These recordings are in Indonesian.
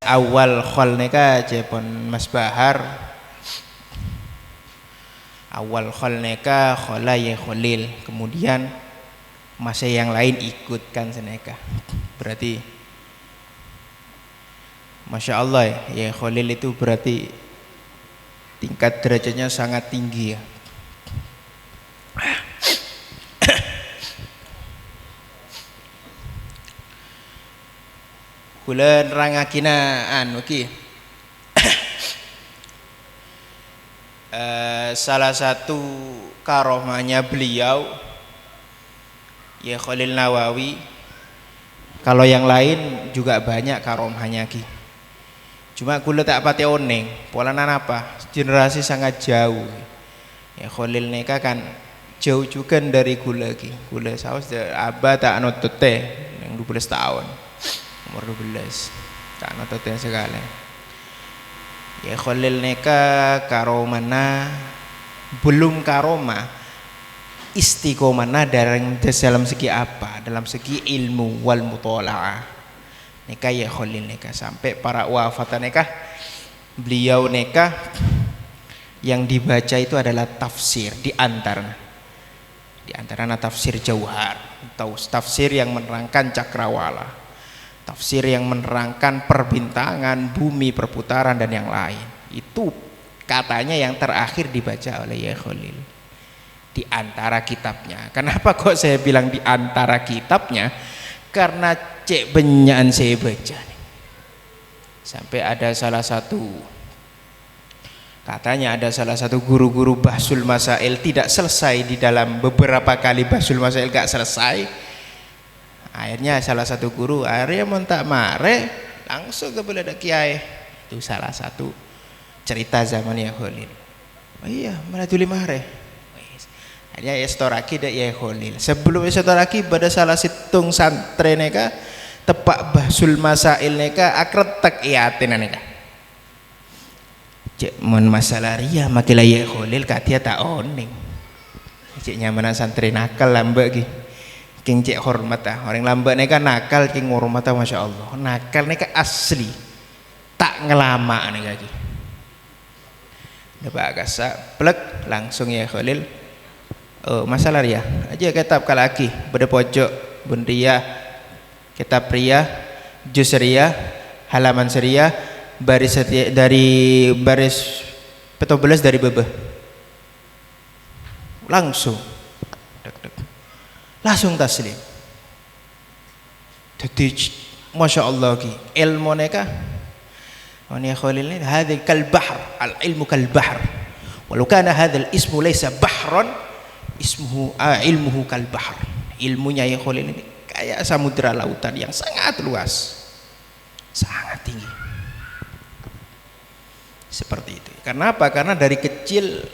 awal khol neka jepon Mas Bahar, awal khol neka khola ya kholil, kemudian masa yang lain ikutkan seneka, berarti Masya Allah ya kholil itu berarti tingkat derajatnya sangat tinggi ya. Kula nerangakina anu ki salah satu karomahnya beliau ya Khalil Nawawi, kalau yang lain juga banyak karomahnya ki, cuma kula tak pati oneng polanan apa generasi sangat jauh ya. Khalil neka kan jauh juga dari kula ki, kula saus abah tak nutut teh yang 12 tahun, umur 12 tak nutut teh sekali ya. Khalil neka karomana belum karomah istiqomana dalam segi apa, dalam segi ilmu wal mutola'ah neka ya Khalil neka sampai para wafat neka beliau neka yang dibaca itu adalah tafsir di antara tafsir Jauhar, tafsir yang menerangkan cakrawala, tafsir yang menerangkan perbintangan, bumi, perputaran dan yang lain. Itu katanya yang terakhir dibaca oleh Yai Khalil di antara kitabnya. Kenapa kok saya bilang di antara kitabnya? Karena cek benyakan saya baca nih. Sampai ada salah satu, katanya ada salah satu guru-guru Bahsul Masail tidak selesai di dalam beberapa kali Bahsul Masail gak selesai. Akhirnya salah satu guru akhirnya mentak mare langsung ke beliau kiai. Itu salah satu cerita zaman Yai Khalil. Oh iya, malah tuli mare. Akhirnya estoraki dak Yai Khalil. Sebelum estoraki pada salah situng santri neka tepak Bahsul Masail neka akretek iatin neka. Cek mon masalah ria makilah Yai Khalil katia tak oning. Cek nyamanan santri nakal lambek ki. King cek hormat ah, orang lambat neka nakal king hormat ah, Masya Allah nakal neka asli tak ngelama neka ki. Dapat agasa plek langsung ya Khalil. Oh masalah ya aja kitab kalaki pada pojok bunria kitab ria juz ria halaman seria baris setia, dari baris 14 dari bebeh langsung langsung taslim. Jadi Masya Allah ki ilmu neka ya Khalil ini hadil kal bahr, al ilmu kal bahr walau kana hadal ismu laysa bahron ismuhu ilmuhu kal bahr. Ilmunya ya Khalil ini kayak samudra lautan yang sangat luas, sangat tinggi seperti itu. Karena apa? Karena dari kecil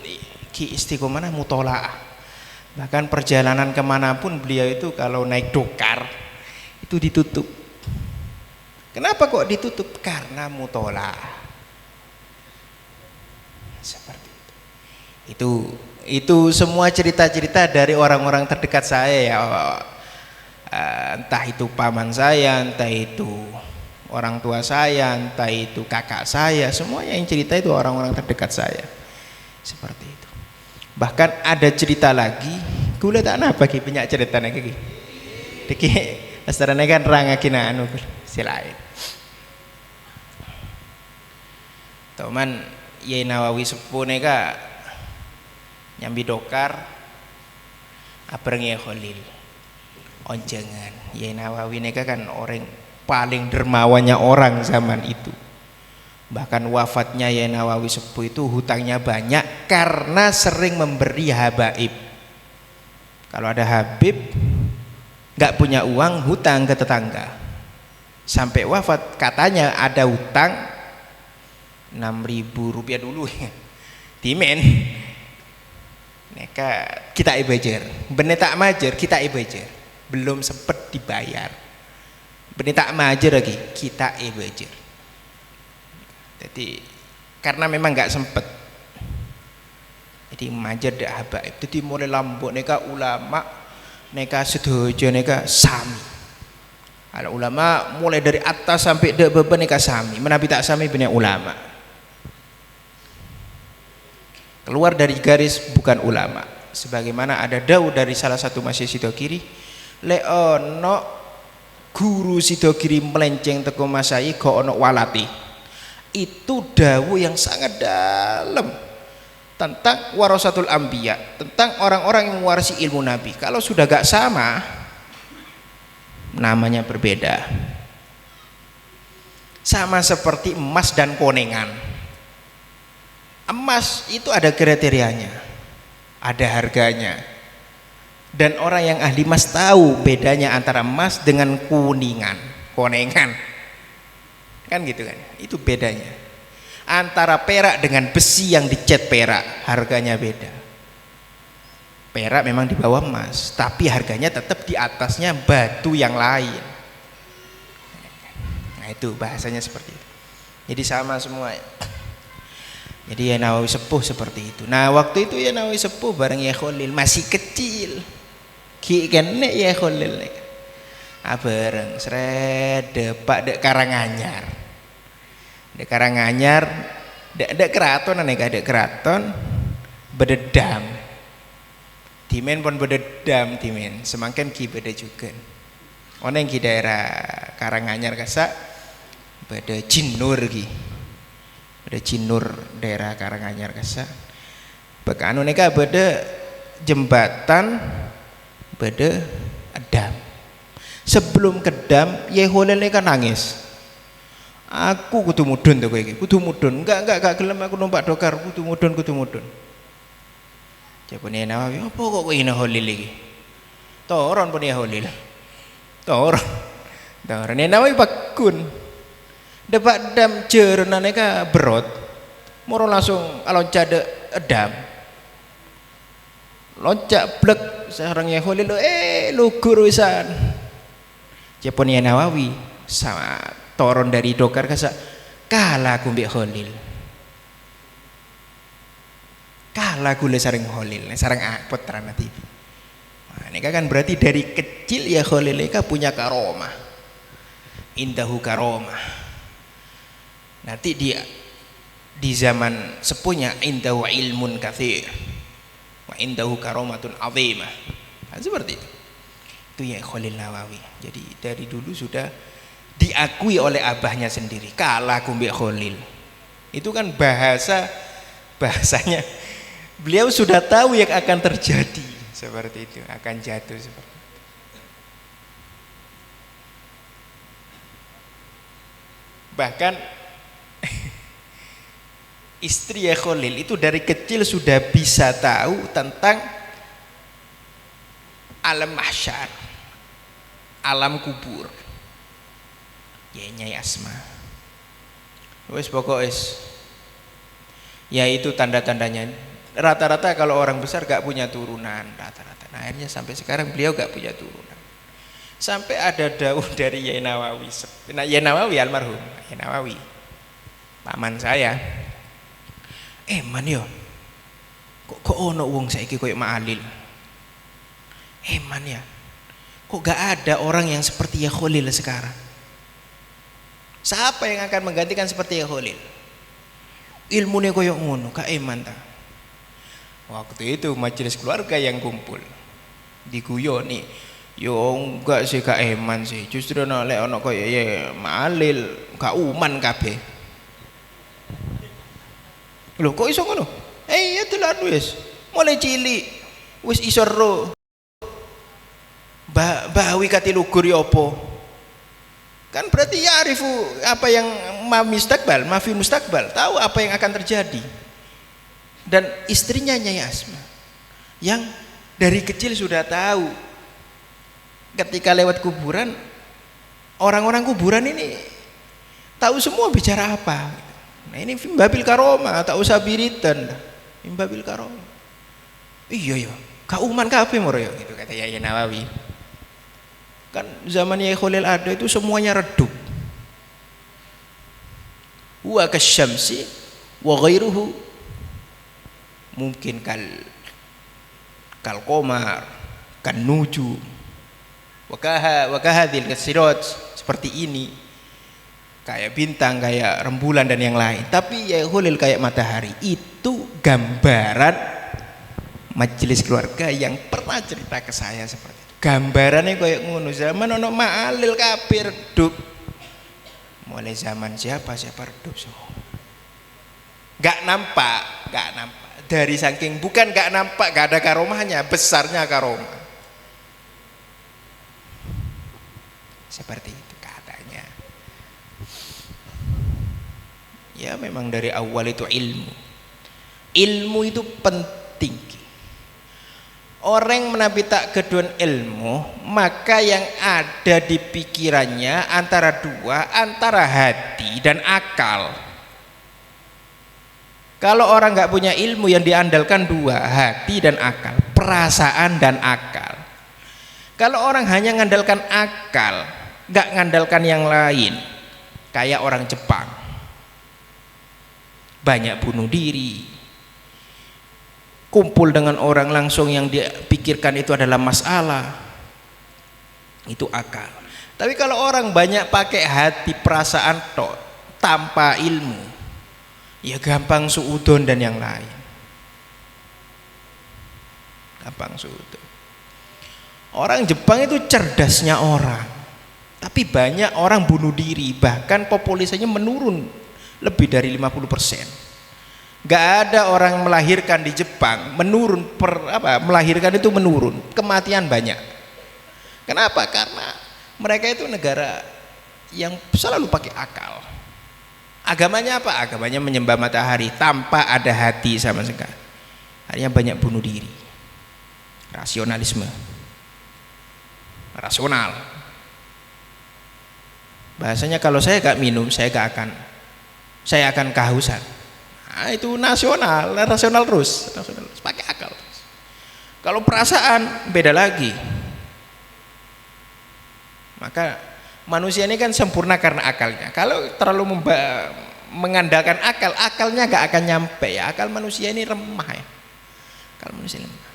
ki istiqomah mutola'ah. Bahkan perjalanan kemanapun beliau itu kalau naik dokar itu ditutup. Kenapa kok ditutup? Karena mutola'ah. Seperti itu. Itu semua cerita-cerita dari orang-orang terdekat saya ya. Entah itu paman saya, entah itu orang tua saya, entah itu kakak saya, semuanya yang cerita itu orang-orang terdekat saya. Seperti itu. Bahkan ada cerita lagi, kula tak napa ki banyak cerita lagi ki. Diki astarane kan rangakina anu silain. Teman Yai Nawawi sepuh neka nyambi dokar abreng Yai Khalil. Onjengan Yai Nawawi neka kan orang paling dermawannya orang zaman itu. Bahkan wafatnya Yai Nawawi sepuh itu hutangnya banyak karena sering memberi habaib. Kalau ada habib nggak punya uang hutang ke tetangga. Sampai wafat katanya ada hutang 6.000 rupiah dulu timen neka kita ibajar bener tak majer kita ibajar belum sempet dibayar bener tak majer lagi kita ibajar. Jadi karena memang nggak sempet jadi majer dak habaib. Jadi mulai lambok neka ulama neka sedojo neka sami Al ulama mulai dari atas sampai dek beban sami, menabi tak sami punya ulama. Keluar dari garis bukan ulama. Sebagaimana ada dawuh dari salah satu masyhur Sidokiri, le ono guru Sidokiri melenceng teko masai go ono walati. Itu dawuh yang sangat dalam tentang warasatul anbiya, tentang orang-orang yang mewarisi ilmu nabi. Kalau sudah gak sama, namanya berbeda. Sama seperti emas dan konengan. Emas itu ada kriterianya, ada harganya, dan orang yang ahli emas tahu bedanya antara emas dengan kuningan, konengan, kan gitu kan? Itu bedanya. Antara perak dengan besi yang dicat perak, harganya beda. Perak memang di bawah emas, tapi harganya tetap di atasnya batu yang lain. Nah itu bahasanya seperti itu. Jadi sama semua. Jadi ya Nawawi sepuh seperti itu. Nah waktu itu ya Nawawi sepuh bareng ya Khalil masih kecil. Ki kene ya Khalil. Bareng sred depak dek Karanganyar. Dek Karanganyar dek keraton aneh dek keraton bededam. Dimen pun bededam dimen, semangken ki beda juga. Oneng ki daerah Karanganyar kasak beda Jinur ki. Beda Jinur daerah Karanganyar kasak. Bekanu neka beda jembatan beda Edam. Sebelum ke Dam, Yeholel neka nangis. Aku kudu mudun tuh kowe iki, kudu mudun. Enggak gelem aku numpak dokar, kudu mudun. Jabone Nawawi, apa kok kowe ngene Holil iki? Toron pun ya Holil. Toron Nawawi bakun. Depak Dam jerenane ka berot. Moro langsung loncat Edam. Loncat blek sareng ya Holil, lugur wisan. Jabone Nawawi sama toron dari dokar kasa kalah aku mbek Holil. Kalah gule sareng Khalil, sareng putra nanti. Nah, ini kan berarti dari kecil ya Khalil ini punya karomah, indahu karomah. Nanti dia di zaman sepuhnya indahu ilmun katsir, wa indahu karomatun azimah. Nah, seperti itu. Itu ya Khalil Nawawi. Jadi dari dulu sudah diakui oleh abahnya sendiri. Kalah kumbi Khalil. Itu kan bahasanya. Beliau sudah tahu yang akan terjadi seperti itu, akan jatuh seperti itu. Bahkan istri ya Khalil itu dari kecil sudah bisa tahu tentang alam mahsyar, alam kubur. Ya Nyai Asma. Wes pokok ya itu tanda-tandanya. Rata-rata kalau orang besar gak punya turunan rata-rata. Nah, akhirnya sampai sekarang beliau gak punya turunan. Sampai ada dawuh dari Yai Nawawi. Nah, Yai Nawawi almarhum, Yai Nawawi, paman saya. Man yo, kok ono wong saiki koyo Ma'alil. Man ya, kok gak ada orang yang seperti ya Khalil sekarang. Siapa yang akan menggantikan seperti ya Khalil? Ilmunya koyo ngono, ka eman ta. Waktu itu majelis keluarga yang kumpul diguyoni, yo enggak sih Kak Eman sih, justru nek ono koyo ya Ma'alil gak uman kabeh. Lho kok iso ngono? Ya tenan wis mulai cilik wis iso ro bawi kati lugur ya apa kan, berarti ya arifu apa yang mafi mustakbal, tahu apa yang akan terjadi. Dan istrinya Nyai Asma yang dari kecil sudah tahu ketika lewat kuburan, orang-orang kuburan ini tahu semua bicara apa. Nah ini Mimbabil Karomah, tak usah biritan, Mimbabil Karomah. Iya kauman kabeh moro ya gitu kata Yai Nawawi. Kan zaman Yai Khalil ada itu semuanya redup. Wa kasyamsi wa ghairuhu mungkin kal qamar kan nujum wa kahadhil kasirat seperti ini, kayak bintang, kayak rembulan dan yang lain. Tapi ya Khalil kayak matahari. Itu gambaran majelis keluarga yang pernah cerita ke saya seperti itu. Gambarannya kayak ngono, zaman ono ma'alil kafir redup. Mulai zaman siapa redup so. Gak nampak. Dari saking bukan gak nampak, gak ada karomahnya, besarnya karomah. Seperti itu katanya. Ya memang dari awal itu ilmu itu penting. Orang menabi tak kedua ilmu, maka yang ada di pikirannya antara dua, antara hati dan akal. Kalau orang nggak punya ilmu, yang diandalkan dua, hati dan akal, perasaan dan akal. Kalau orang hanya mengandalkan akal, nggak mengandalkan yang lain, kayak orang Jepang, banyak bunuh diri, kumpul dengan orang langsung yang dia pikirkan itu adalah masalah, itu akal. Tapi kalau orang banyak pakai hati, perasaan tok, tanpa ilmu, ya gampang suudon dan yang lain, gampang suudon. Orang Jepang itu cerdasnya orang, tapi banyak orang bunuh diri, bahkan populasinya menurun lebih dari 50%. Gak ada orang melahirkan di Jepang menurun, melahirkan itu menurun, kematian banyak. Kenapa? Karena mereka itu negara yang selalu pakai akal. Agamanya apa? Agamanya menyembah matahari tanpa ada hati sama sekali. Akhirnya banyak bunuh diri. Rasionalisme. Rasional. Bahasanya kalau saya gak minum, saya akan kehausan. Nah, itu nasional, rasional terus, pakai akal terus. Kalau perasaan beda lagi. Maka manusia ini kan sempurna karena akalnya. Kalau terlalu mengandalkan akal, akalnya gak akan nyampe ya. Akal manusia ini remah ya. Akal manusia lemah.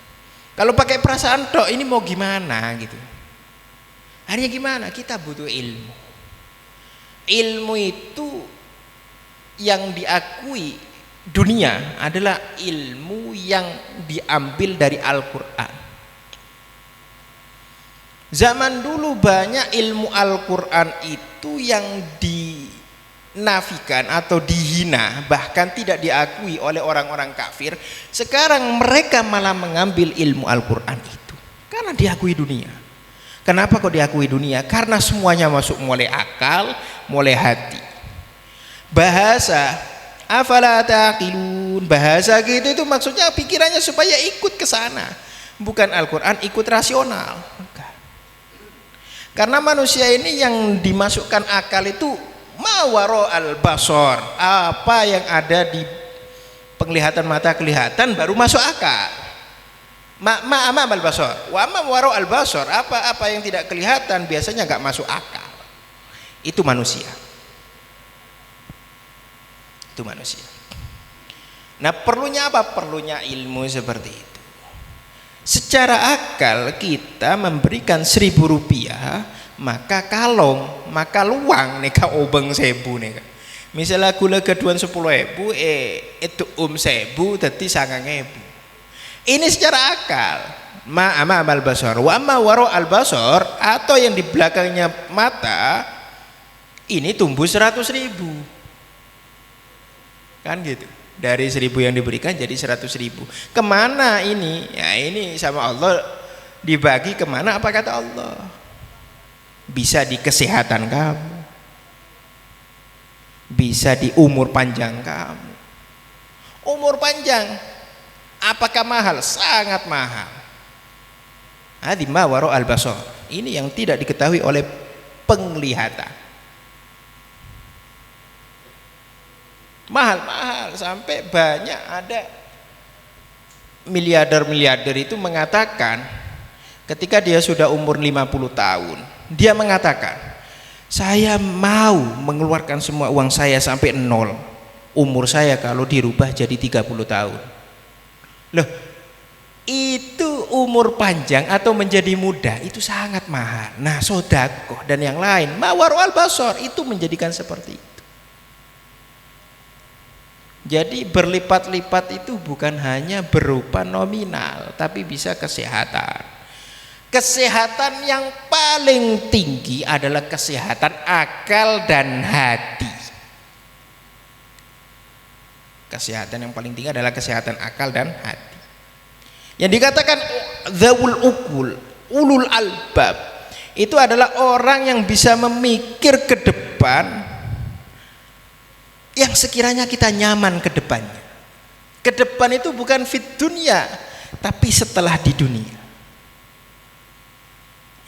Kalau pakai perasaan tok, ini mau gimana gitu. Akhirnya gimana? Kita butuh ilmu. Ilmu itu yang diakui dunia adalah ilmu yang diambil dari Al-Quran. Zaman dulu banyak ilmu Al-Quran itu yang dinafikan atau dihina, bahkan tidak diakui oleh orang-orang kafir. Sekarang mereka malah mengambil ilmu Al-Quran itu karena diakui dunia. Kenapa kok diakui dunia? Karena semuanya masuk, mulai akal, mulai hati. Bahasa, afala taqilun, bahasa gitu itu maksudnya pikirannya supaya ikut ke sana. Bukan Al-Quran ikut rasional. Karena manusia ini yang dimasukkan akal itu mawaro al-basor, apa yang ada di penglihatan mata kelihatan baru masuk akal. Ma'ama al-basor, wa amma waro al-basor, apa yang tidak kelihatan biasanya nggak masuk akal. Itu manusia. Itu manusia. Nah, perlunya apa? Perlunya ilmu seperti itu. Secara akal kita memberikan 1.000 rupiah, maka kalong, maka luang neka obeng 1.000 neka. Misalnya gula gaduan 10.000, itu 1.000 tadi 9.000. Ini secara akal. Ma'ama al-basar, wa amma waro al-basar, atau yang di belakangnya mata ini tumbuh 100.000. Kan gitu. Dari 1.000 yang diberikan jadi 100.000. Kemana ini? Ya ini sama Allah dibagi kemana? Apa kata Allah? Bisa di kesehatan kamu, bisa di umur panjang kamu. Umur panjang, apakah mahal? Sangat mahal. Hadimah waro al-basar. Ini yang tidak diketahui oleh penglihatan. Mahal sampai banyak ada miliarder itu mengatakan ketika dia sudah umur 50 tahun, dia mengatakan, saya mau mengeluarkan semua uang saya sampai 0 umur saya kalau dirubah jadi 30 tahun. Loh, itu umur panjang atau menjadi muda itu sangat mahal. Nah, sodakoh dan yang lain, mawar wal basor itu menjadikan seperti itu. Jadi berlipat-lipat itu bukan hanya berupa nominal, tapi bisa kesehatan. Kesehatan yang paling tinggi adalah kesehatan akal dan hati. Kesehatan yang paling tinggi adalah kesehatan akal dan hati. Yang dikatakan dzawul ukul, ulul albab, itu adalah orang yang bisa memikir ke depan yang sekiranya kita nyaman ke depannya. Ke depan itu bukan fit dunia, tapi setelah di dunia.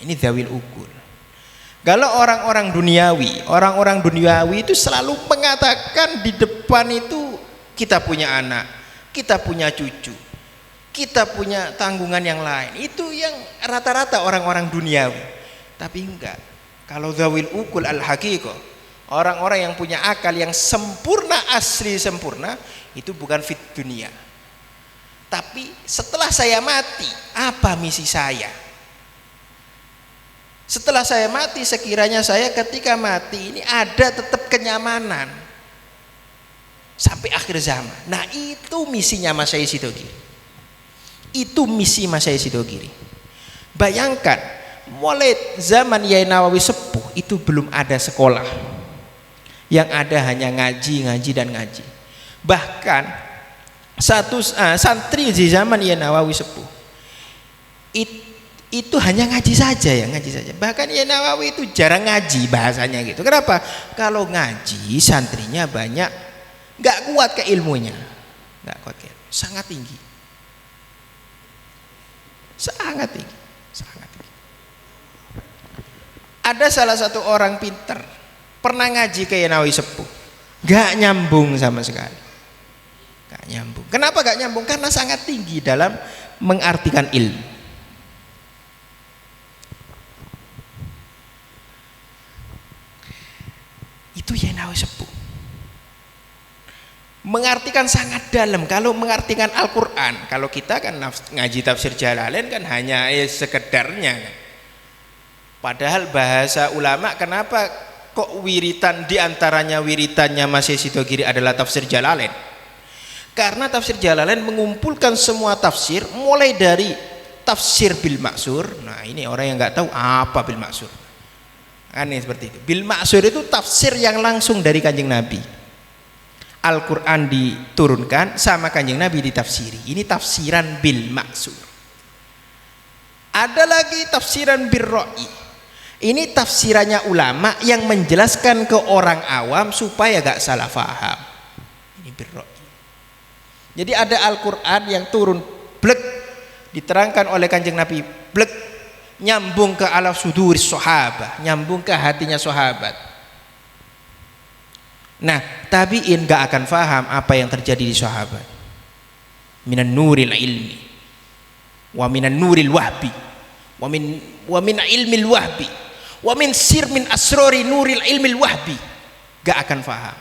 Ini dzawil ukul. Kalau orang-orang duniawi itu selalu mengatakan di depan itu kita punya anak, kita punya cucu, kita punya tanggungan yang lain. Itu yang rata-rata orang-orang duniawi. Tapi enggak. Kalau dzawil ukul al-haqiqah, orang-orang yang punya akal yang sempurna, asli sempurna, itu bukan fit dunia. Tapi setelah saya mati, apa misi saya? Setelah saya mati, sekiranya saya ketika mati ini ada tetap kenyamanan sampai akhir zaman. Nah, itu misinya Mas Yai Sidogiri. Itu misi Mas Yai Sidogiri. Bayangkan, mulai zaman Yai Nawawi sepuh itu belum ada sekolah. Yang ada hanya ngaji dan ngaji. Bahkan satu santri di zaman Yai Nawawi sepuh itu hanya ngaji saja. Bahkan Yai Nawawi itu jarang ngaji bahasanya gitu. Kenapa? Kalau ngaji santrinya banyak, nggak kuat ke ilmunya, sangat tinggi. Ada salah satu orang pinter pernah ngaji ke Yai Nawawi sepuh, nggak nyambung sama sekali. Nggak nyambung. Kenapa nggak nyambung? Karena sangat tinggi dalam mengartikan ilmu. Itu Yai Nawawi sepuh. Mengartikan sangat dalam. Kalau mengartikan Al-Quran, kalau kita kan ngaji tafsir Jalalain kan hanya sekedarnya kan. Padahal bahasa ulama, kenapa kok wiritan diantaranya wiritannya Mas Yai Sidogiri adalah tafsir Jalalain? Karena tafsir Jalalain mengumpulkan semua tafsir, mulai dari tafsir bil maksur. Nah, ini orang yang nggak tahu apa bil maksur. Aneh seperti itu. Bil maksur itu tafsir yang langsung dari Kanjeng Nabi. Al-Quran diturunkan sama Kanjeng Nabi ditafsiri. Ini tafsiran bil maksur. Ada lagi tafsiran bir ra'i. Ini tafsirannya ulama yang menjelaskan ke orang awam supaya gak salah faham. Ini bir ra'i. Jadi ada Al-Quran yang turun blek, diterangkan oleh Kanjeng Nabi blek, nyambung ke ala suduris sahabat, nyambung ke hatinya sahabat. Nah, tabi'in gak akan faham apa yang terjadi di sahabat. Minan nuril ilmi wa minan nuril wahbi wa min ilmil wahbi wa min sir min asrori nuril ilmil wahbi. Gak akan faham.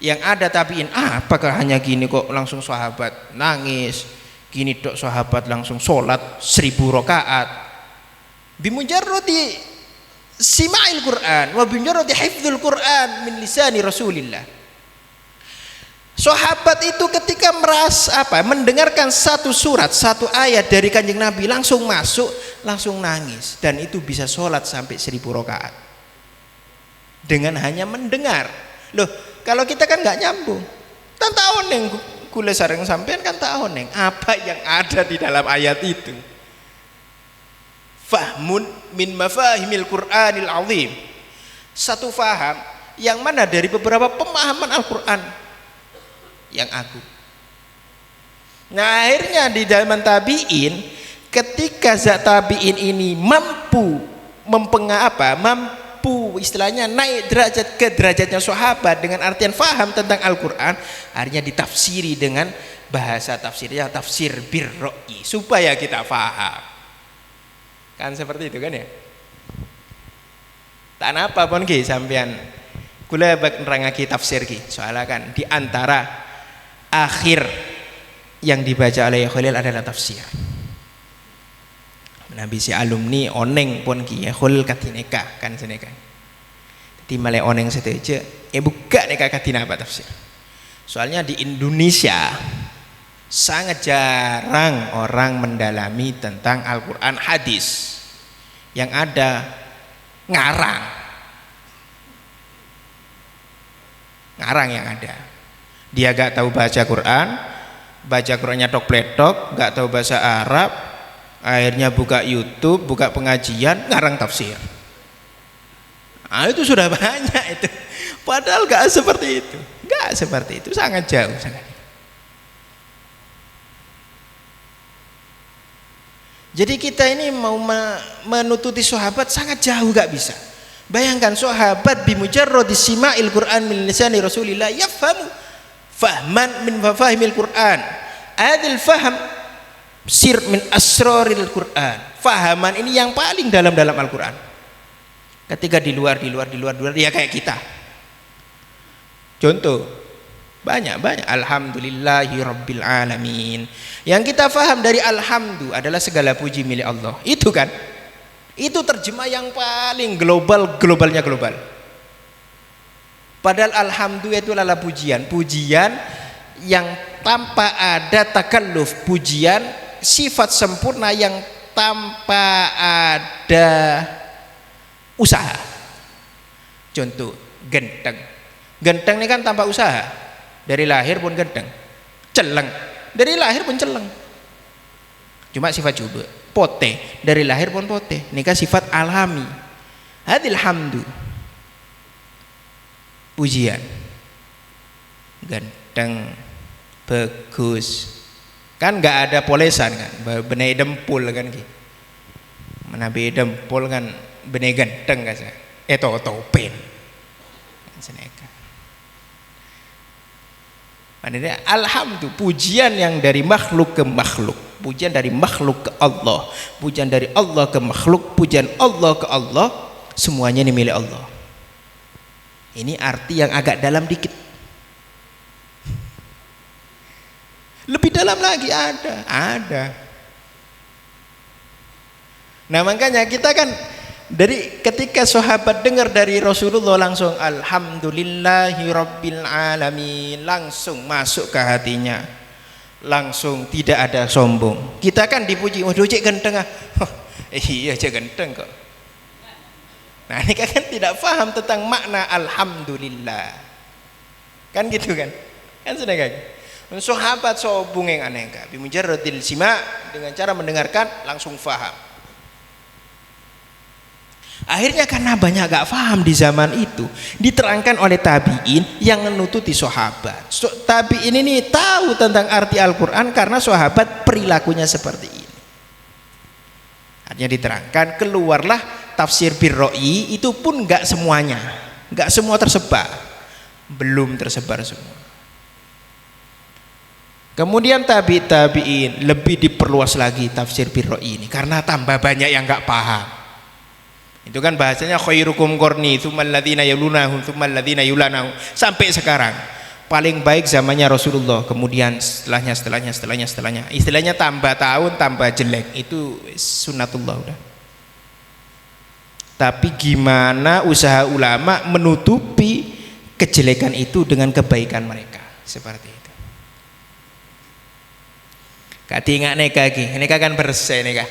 Yang ada tabi'in, apakah hanya gini kok langsung sahabat nangis, gini dok sahabat langsung sholat 1000 rakaat bimujarradi sima'il Quran wa bimujarradi hifdzul Quran min lisani Rasulillah. Sahabat itu ketika mendengarkan satu surat, satu ayat dari Kanjeng Nabi langsung masuk, langsung nangis, dan itu bisa sholat sampai 1000 rakaat dengan hanya mendengar. Loh, kalau kita kan nggak nyambung. Tahun yang kula sareng sampean kan tahu neng apa yang ada di dalam ayat itu. Fahmun min mafahimil Qur'anil azim. Satu faham yang mana dari beberapa pemahaman Al-Qur'an yang agung. Nah, akhirnya di zaman tabi'in, ketika zat tabi'in ini mampu istilahnya naik derajat ke derajatnya sahabat dengan artian faham tentang Al-Quran, akhirnya ditafsiri dengan bahasa tafsirnya tafsir birro'i supaya kita faham. Kan seperti itu kan ya. Tak napa pun ki sampean kula bak nerangake tafsir ki, soalnya kan di antara akhir yang dibaca oleh Khalil adalah tafsir. Nabi si alumni oneng pun ki Khalil katineka kan seneka. Di malai oneng seteje buka neka katina apa tafsir. Soalnya di Indonesia sangat jarang orang mendalami tentang Al-Quran hadis. Yang ada ngarang yang ada. Dia gak tahu baca Qurannya tok-pletok, gak tahu bahasa Arab, akhirnya buka YouTube, buka pengajian, ngarang tafsir. Nah, itu sudah banyak itu. Padahal gak seperti itu. Gak seperti itu, sangat jauh sangat. Jadi kita ini mau menututi sahabat sangat jauh gak bisa. Bayangkan sahabat bimujarrad sima'il Qur'an min lisani Rasulillah yafhamu fahman min mafahimil Qur'an. Adil faham sir min asraril Qur'an. Fahaman ini yang paling dalam Al-Qur'an. Ketika di luar ya kayak kita. Contoh banyak alhamdulillahi rabbil alamin. Yang kita faham dari alhamdu adalah segala puji milik Allah. Itu kan? Itu terjemah yang paling globalnya global. Padahal alhamdu itu adalah pujian yang tanpa ada takalluf, pujian sifat sempurna yang tanpa ada usaha. Contoh genteng ini kan tanpa usaha, dari lahir pun genteng. Celeng dari lahir pun celeng, cuma sifat coba. Pote dari lahir pun pote, ini kan sifat alami. Hadil hamdu, pujian, ganteng, bagus, kan nggak ada polesan kan, benih dempul kan gitu. Mana beda dempul kan benih ganteng kan saya. Topen, seneka. Maknanya alhamdu, pujian yang dari makhluk ke makhluk. Pujian dari makhluk ke Allah, pujian dari Allah ke makhluk, pujian Allah ke Allah, semuanya ini milik Allah. Ini arti yang agak dalam dikit. Lebih dalam lagi ada. Nah makanya kita kan dari ketika sahabat dengar dari Rasulullah langsung alhamdulillahi rabbil alamin, langsung masuk ke hatinya. Langsung tidak ada sombong. Kita kan dipuji, waduh cek ganteng ah. Iya cek ganteng kok. Nah ini kan tidak paham tentang makna alhamdulillah. Kan gitu kan? Kan sudah kan? Sahabat sobung yang aneh kan. Bimujarradil sima, dengan cara mendengarkan langsung paham. Akhirnya karena banyak gak paham di zaman itu, diterangkan oleh tabi'in yang menututi sahabat. Tabi'in ini tahu tentang arti Al-Quran karena sahabat perilakunya seperti ini. Artinya diterangkan, keluarlah tafsir birro'i, itu pun gak semuanya, gak semua tersebar, belum tersebar semua. Kemudian tabi'in lebih diperluas lagi tafsir birro'i ini karena tambah banyak yang gak paham. Itu kan bahasanya khairukum qarni tsummal ladzina yalunahum tsummal ladzina yulanahum, sampai sekarang paling baik zamannya Rasulullah, kemudian setelahnya istilahnya tambah tahun tambah jelek, itu sunnatullah udah. Tapi gimana usaha ulama menutupi kejelekan itu dengan kebaikan mereka seperti itu. Katinga neka kan bersih neka.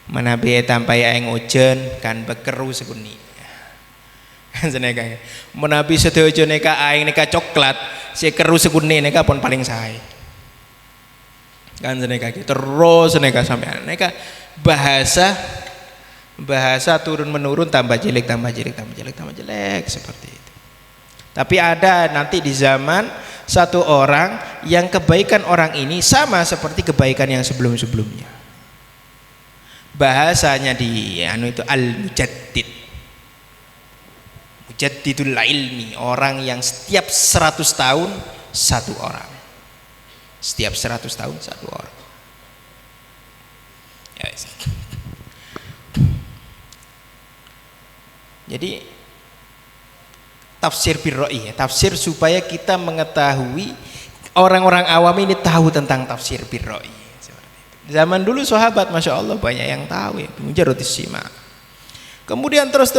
Mana be tampai aeng ujen kan bekeru sekuni. Kan seneka. Menabi sedojo neka aeng neka coklat, si keru sekuni neka pun paling sae. Kan seneka terus neka sampai neka bahasa turun menurun, tambah jelek seperti itu. Tapi ada nanti di zaman satu orang yang kebaikan orang ini sama seperti kebaikan yang sebelum-sebelumnya. Bahasanya di itu mujaddidul ilmi, orang yang setiap 100 tahun satu orang, setiap 100 tahun satu orang. Jadi tafsir birro'i, tafsir supaya kita mengetahui orang-orang awam ini tahu tentang tafsir birroi. Zaman dulu sahabat Masya Allah banyak yang tahu ya, mujarradus sima. Kemudian terus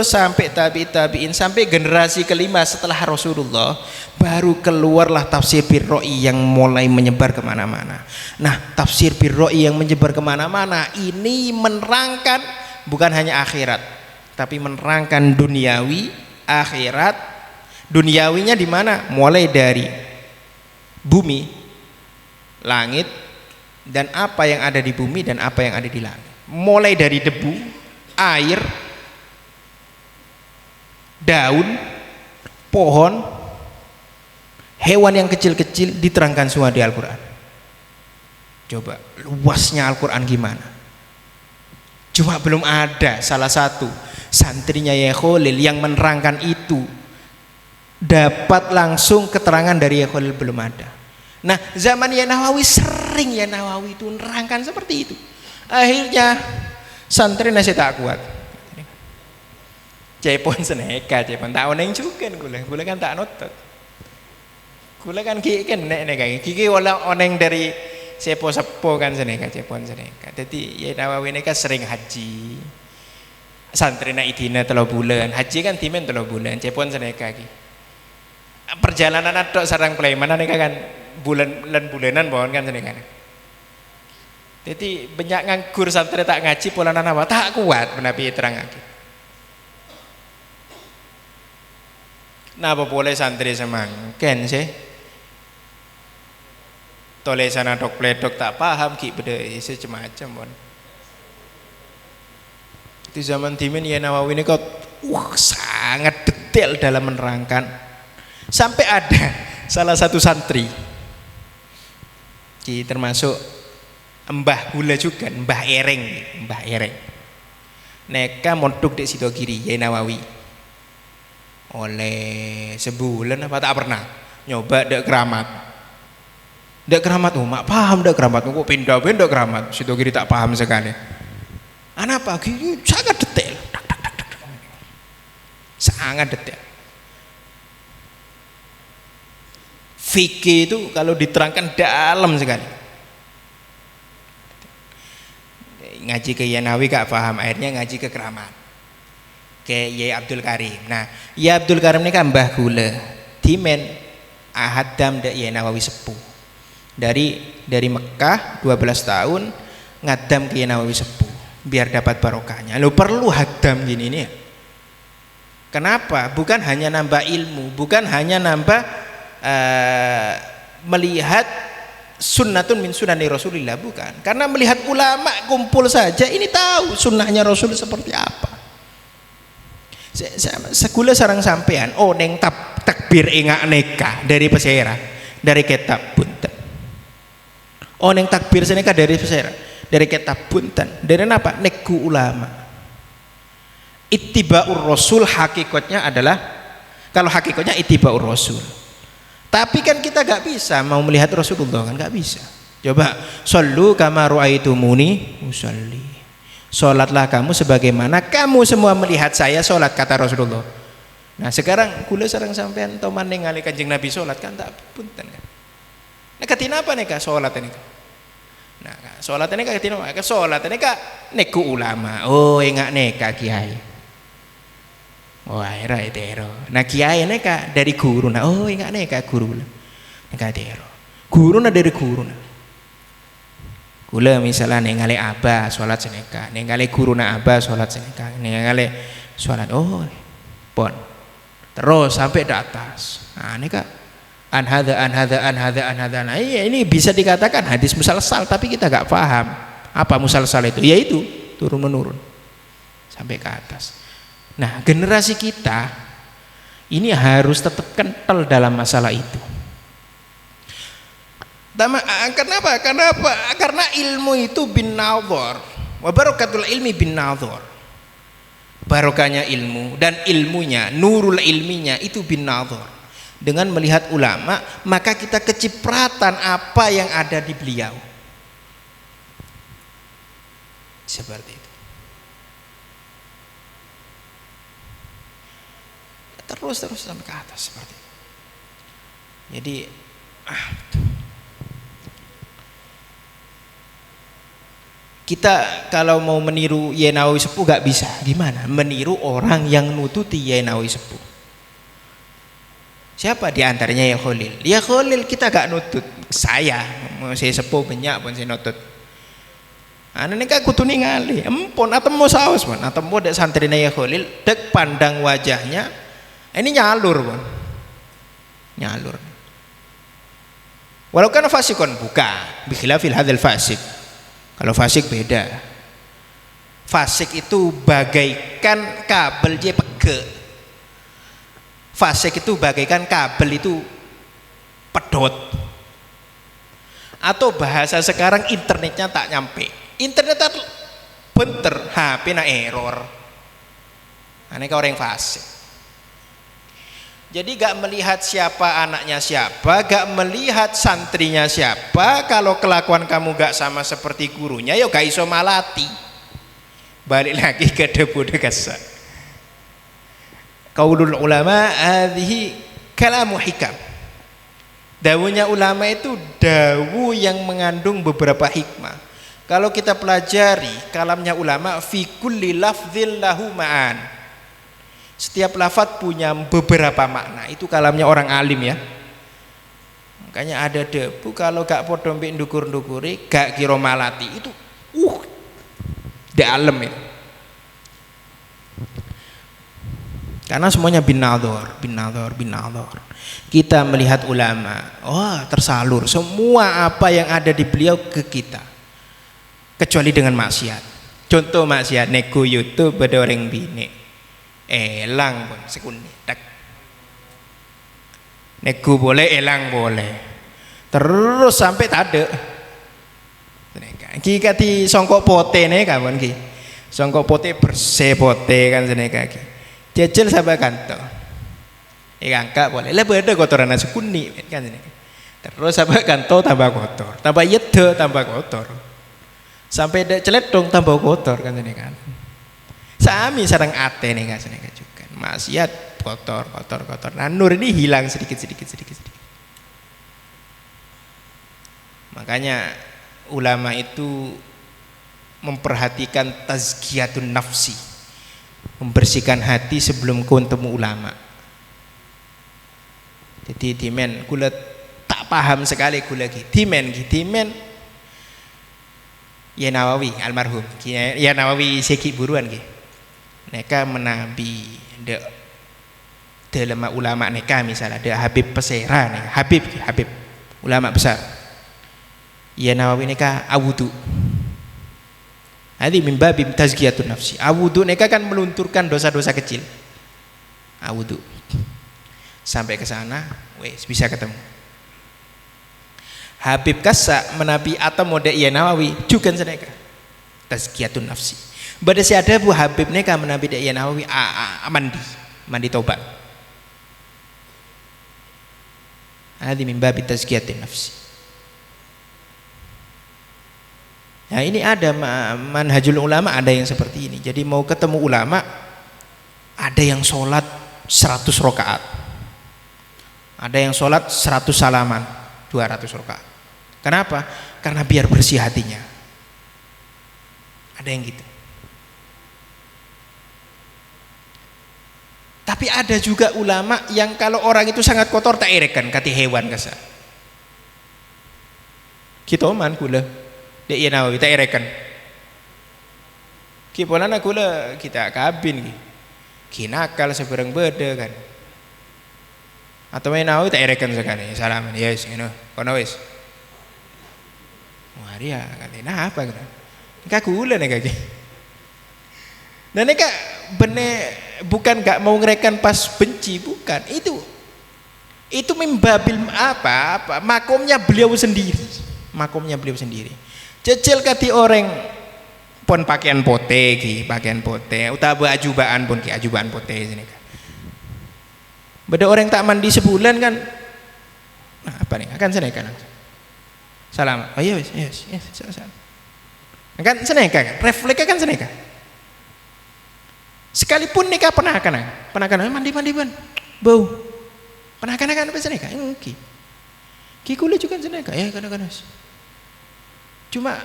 sampai tabi'in, sampai generasi kelima setelah Rasulullah, baru keluarlah tafsir birroi yang mulai menyebar kemana-mana. Nah, tafsir birroi yang menyebar kemana-mana ini menerangkan bukan hanya akhirat, tapi menerangkan duniawi, akhirat. Duniawinya di mana? Mulai dari bumi, langit, dan apa yang ada di bumi dan apa yang ada di langit. Mulai dari debu, air, daun, pohon, hewan yang kecil-kecil diterangkan semua di Al-Quran. Coba luasnya Al-Quran gimana? Cuma belum ada salah satu santrinya Yai Khalil yang menerangkan itu dapat langsung keterangan dari Yai Khalil, belum ada. Nah, zaman Yai Nawawi sering Yai Nawawi itu menerangkan seperti itu. Akhirnya santri nasi tak kuat. Cepon seneka, cepon tak oneng juga gula kan tak notot. Gula kan kiki kan nek kiki wala oneng dari sepo kan seneka, cepon seneka. Jadi Yai Nawawi ini kan sering haji. Santri na idina 3 bulan, haji kan timen 3 bulan, cepon seneka ki. Perjalanan adok sarang Pleiman nek kan bulanan pohon kan seneka. Jadi banyak nganggur santri tak ngaji polanan apa tak kuat menapi terang lagi. Napa boleh santri semangken sih? Tulisan adok pledok tak paham ki beda isi macam bon. Di zaman timen Yai Nawawi ini kok sangat detail dalam menerangkan. Sampai ada salah satu santri ki termasuk Mbah Gula juga, Mbah Ereng. Neka mondok di Sidogiri Yai Nawawi. Oleh sebulan apa tak pernah nyoba dek keramat. Dek keramat mak paham dek keramat kok pindah-pindah keramat. Sidogiri tak paham sekali. Anak pagi sangat detail. Sangat detail. Fikih itu kalau diterangkan dalam sekali. Ngaji ke Yai Nawawi gak paham, akhirnya ngaji ke keramat ke Yai Abdul Karim. Nah, Yai Abdul Karim ini kan Mbah Gula timen ahadam dek Yai Nawawi sepuh dari Mekah 12 tahun ngadam ke Yai Nawawi sepuh biar dapat barokahnya. Lo perlu hadam gini nih. Kenapa? Bukan hanya nambah ilmu, bukan hanya nambah melihat sunnatun min sunani Rasulillah, bukan. Karena melihat ulama kumpul saja ini tahu sunnahnya Rasul seperti apa. Segula sarang sampean neng takbir engak neka dari pesera, dari kitab punten. Neng takbir seneka dari pesera, dari kitab punten. Dari apa? Neku ulama. Ittiba'ur Rasul hakikatnya adalah, kalau hakikatnya ittiba'ur Rasul. Tapi kan kita gak bisa mau melihat Rasulullah, kan gak bisa. Coba shollu kama ra'aitumuni usolli. Sholatlah kamu sebagaimana kamu semua melihat saya sholat, kata Rasulullah. Nah sekarang kula sareng sampean toman ningali Kanjeng Nabi sholat kan tak punten kan. Nah katina apa nih kak sholat ini? Nah sholat ini kak katina apa? Sholat ini kak neku ulama. Oh enggak neka kiai. Oh akhirnya itu. Nah kiai neka dari guru. Nah oh enggak neka guru. Neka itu. Guru na dari guru na. Kula misalnya ningali abah sholat seneka, ningali guru na abah sholat seneka, ningali sholat pon. Terus sampai di atas. Nah neka anhada. Nah ini bisa dikatakan hadis musalsal, tapi kita gak paham apa musalsal itu. Yaitu turun menurun sampai ke atas. Nah generasi kita ini harus tetap kental dalam masalah itu. Kenapa? Karena ilmu itu bin nadhar. Wa barakatul ilmi bin nadhar. Barokahnya ilmu dan ilmunya, nurul ilminya itu bin nadhar. Dengan melihat ulama, maka kita kecipratan apa yang ada di beliau. Seperti itu. Terus sampai ke atas seperti itu. Jadi Kita kalau mau meniru Yai Nawawi Sepuh gak bisa. Gimana? Meniru orang yang nututi Yai Nawawi Sepuh. Siapa di antaranya? Ya Khalil. Ya Khalil kita gak nutut. Saya sepuh banyak pun saya nutut. Ane nek kudu ningali. Empun atemu saos pun. Atemu dek santrine Ya Khalil, dek pandang wajahnya ini nyalur pun. Nyalur. Walau kan fasikon buka. Bikhilafil hadzal fasik. Kalau fasik beda. Fasik itu bagaikan kabel JPG. Fasik itu bagaikan kabel itu pedot. Atau bahasa sekarang internetnya tak nyampe. Internet bentar, HP na error. Aneh orang fasik. Jadi gak melihat siapa anaknya siapa, gak melihat santrinya siapa. Kalau kelakuan kamu gak sama seperti gurunya, ya gak iso malati. Balik lagi ke debu dekasa. Qaulul ulama hadhihi kalamu hikam. Dawuhnya ulama itu dawu yang mengandung beberapa hikmah. Kalau kita pelajari kalamnya ulama, fi kulli lafdzin lahu ma'an. Setiap lafadz punya beberapa makna. Itu kalamnya orang alim ya. Makanya ada debu kalau gak podo mbek ndukur-ndukuri gak kira malati. Itu dalam ya. Karena semuanya bin nadhar. Kita melihat ulama, tersalur semua apa yang ada di beliau ke kita. Kecuali dengan maksiat. Contoh maksiat nego YouTube pada orang bini. Elang pun sekundi tak nego boleh, elang boleh, terus sampai tade ki kati songkok pote nih kawan ki songkok pote bersih pote kan seneka ki jejel sampai kanto angka boleh lah beda kotoran sekundi kan seneka terus sampai kanto tambah kotor, tambah yede tambah kotor, sampai dek celedong tambah kotor kan seneka. Sami sarang ate nih kan seneka juga. Maksiat kotor. Nah nur ini hilang sedikit. Makanya ulama itu memperhatikan tazkiyatun nafsi, membersihkan hati sebelum kau temu ulama. Jadi dimen kula tak paham sekali kula dimen Ya Nawawi almarhum Ya Nawawi seki buruan ki. Neka menabi dalam ulama neka misalnya ada Habib Pesera nih, Habib ulama besar. Ya Nawawi neka awudu. Hadi min babi tazkiyatun nafsi. Awudu neka kan melunturkan dosa-dosa kecil. Awudu. Sampai ke sana, wes bisa ketemu. Habib Kassa menabi atau mode Ya Nawawi juga seneka. Tazkiyatun nafsi. Pada si ada Bu Habib neka menabi dek Ya Nawawi mandi tobat. Hadi min babi tazkiyatin nafsi. Nah ini ada manhajul ulama, ada yang seperti ini. Jadi mau ketemu ulama, ada yang sholat 100 rakaat, ada yang sholat 100 salaman, 200 rakaat. Kenapa? Karena biar bersih hatinya. Ada yang gitu. Tapi ada juga ulama yang kalau orang itu sangat kotor tak erekan kati hewan kasa. Kita man kula dek Ya Nawawi tak erekan. Kiponan kula kita kabin kinakal seberang beda kan. Atau Ya Nawawi tak erekan sekali. Salaman yes, kono wis. Waria kata nah apa gitu. Nika kula nek kaki. Nah nika bener bukan gak mau ngerekan pas benci, bukan itu membabil apa makomnya beliau sendiri, cecil kati orang pon pakaian pote utawa ajubaan pun ki ajubaan pote sini kan beda orang tak mandi sebulan kan nah, apa nih akan seneka salam yes salam kan seneka kan refleks kan seneka. Sekalipun nikah pernah mandi ban bau pernah apa sih nikah mungkin Ki kule juga seneka ya kadang-kadang. Cuma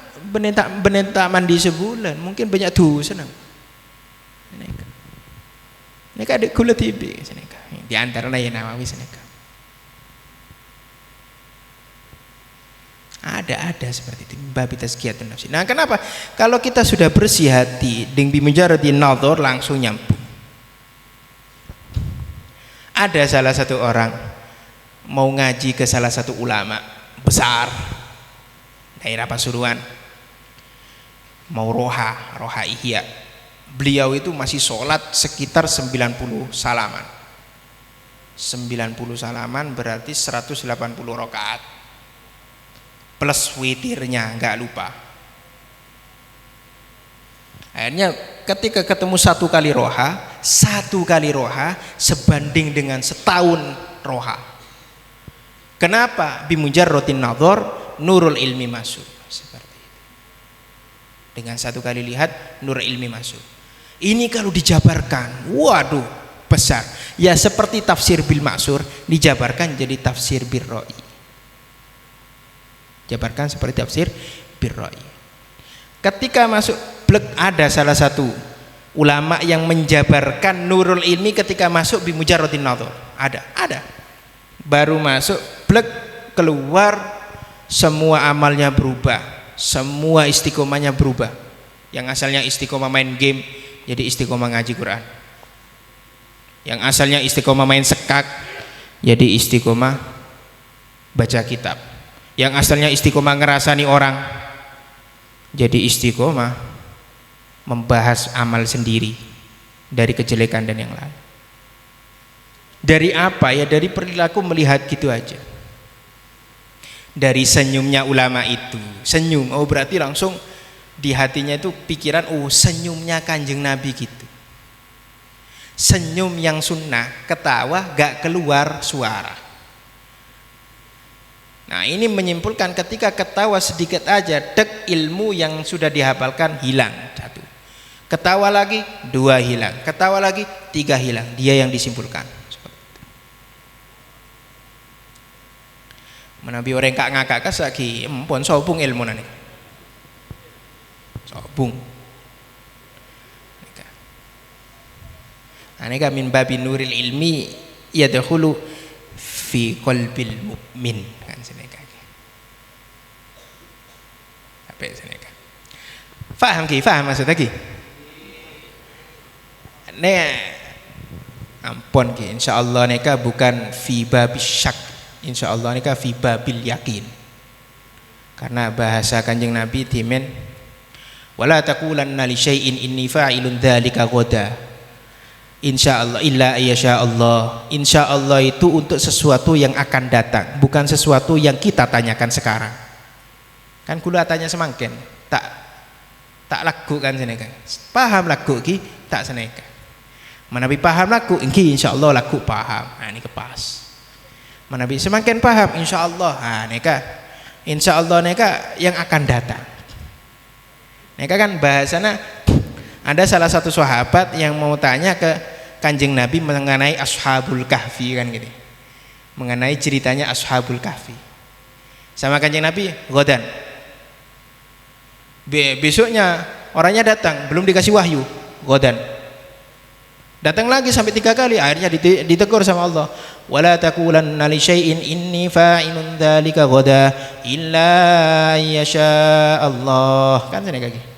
benenta mandi sebulan, mungkin banyak tuh senang. Seneka. Neka ada kule tibi seneka. Di antara ya Nawawi seneka. Ada seperti itu babi tazkiyatun nafsi. Nah, kenapa? Kalau kita sudah bersih hati ding bimujarradin nadhar langsung nyambung. Ada salah satu orang mau ngaji ke salah satu ulama besar daerah Pasuruan, mau roha ihya. Beliau itu masih sholat sekitar 90 salaman. 90 salaman berarti 180 rakaat plus witirnya, nggak lupa. Akhirnya ketika ketemu satu kali roha sebanding dengan setahun roha. Kenapa? Bimujarratin nadhar nurul ilmi masuk. Seperti itu. Dengan satu kali lihat nur ilmi masuk. Ini kalau dijabarkan, waduh besar. Ya seperti tafsir bil maksur dijabarkan jadi tafsir bir ra'i. Jabarkan seperti tafsir bir ra'i. Ketika masuk blek ada salah satu ulama yang menjabarkan nurul ilmi ketika masuk bimujarratin nadhar. Ada. Baru masuk blek keluar semua amalnya berubah, semua istiqomahnya berubah. Yang asalnya istiqomah main game jadi istiqomah ngaji Quran. Yang asalnya istiqomah main sekak jadi istiqomah baca kitab. Yang asalnya istiqomah ngerasani orang jadi istiqomah membahas amal sendiri dari kejelekan dan yang lain. Dari apa ya? Dari perilaku melihat gitu aja. Dari senyumnya ulama itu, senyum, oh berarti langsung di hatinya itu pikiran, oh senyumnya Kanjeng Nabi gitu. Senyum yang sunnah, ketawa gak keluar suara. Nah, ini menyimpulkan ketika ketawa sedikit aja, dek ilmu yang sudah dihafalkan hilang satu. Ketawa lagi dua hilang, ketawa lagi tiga hilang. Dia yang disimpulkan. Menabi orang kak ngakak kasaki, empon sobung ilmu nani. Sobung. Aneka min babi nuril ilmi yadkhulu fi qalbil mu'min kan seneka. Apa seneka? Faham maksudnya ki? Ampun ki, insyaallah neka bukan fi babis syak, insyaallah neka fi babil yakin. Karena bahasa Kanjeng Nabi dimen wala taqulanna li syai'in inni fa'ilun dzalika ghadan. Insyaallah illa ayyasha Allah. Insyaallah itu untuk sesuatu yang akan datang, bukan sesuatu yang kita tanyakan sekarang. Kan kula tanya semangken, tak laku kan seneka. Paham laku ki tak seneka. Manabi paham laku engki insyaallah laku paham. Nah ini kepas. Manabi semakin paham insyaallah. Nah neka insyaallah neka yang akan datang. Neka kan bahasana ada salah satu sahabat yang mau tanya ke Kanjeng Nabi mengenai Ashabul Kahfi kan gitu. Mengenai ceritanya Ashabul Kahfi. Sama Kanjeng Nabi, godan. Besoknya orangnya datang, belum dikasih wahyu, godan. Datang lagi sampai 3 kali, akhirnya ditegur sama Allah. Wala taqulanna li syai'in inni fa'ilun dzalika ghada illa yasha Allah. Kan sana kaki.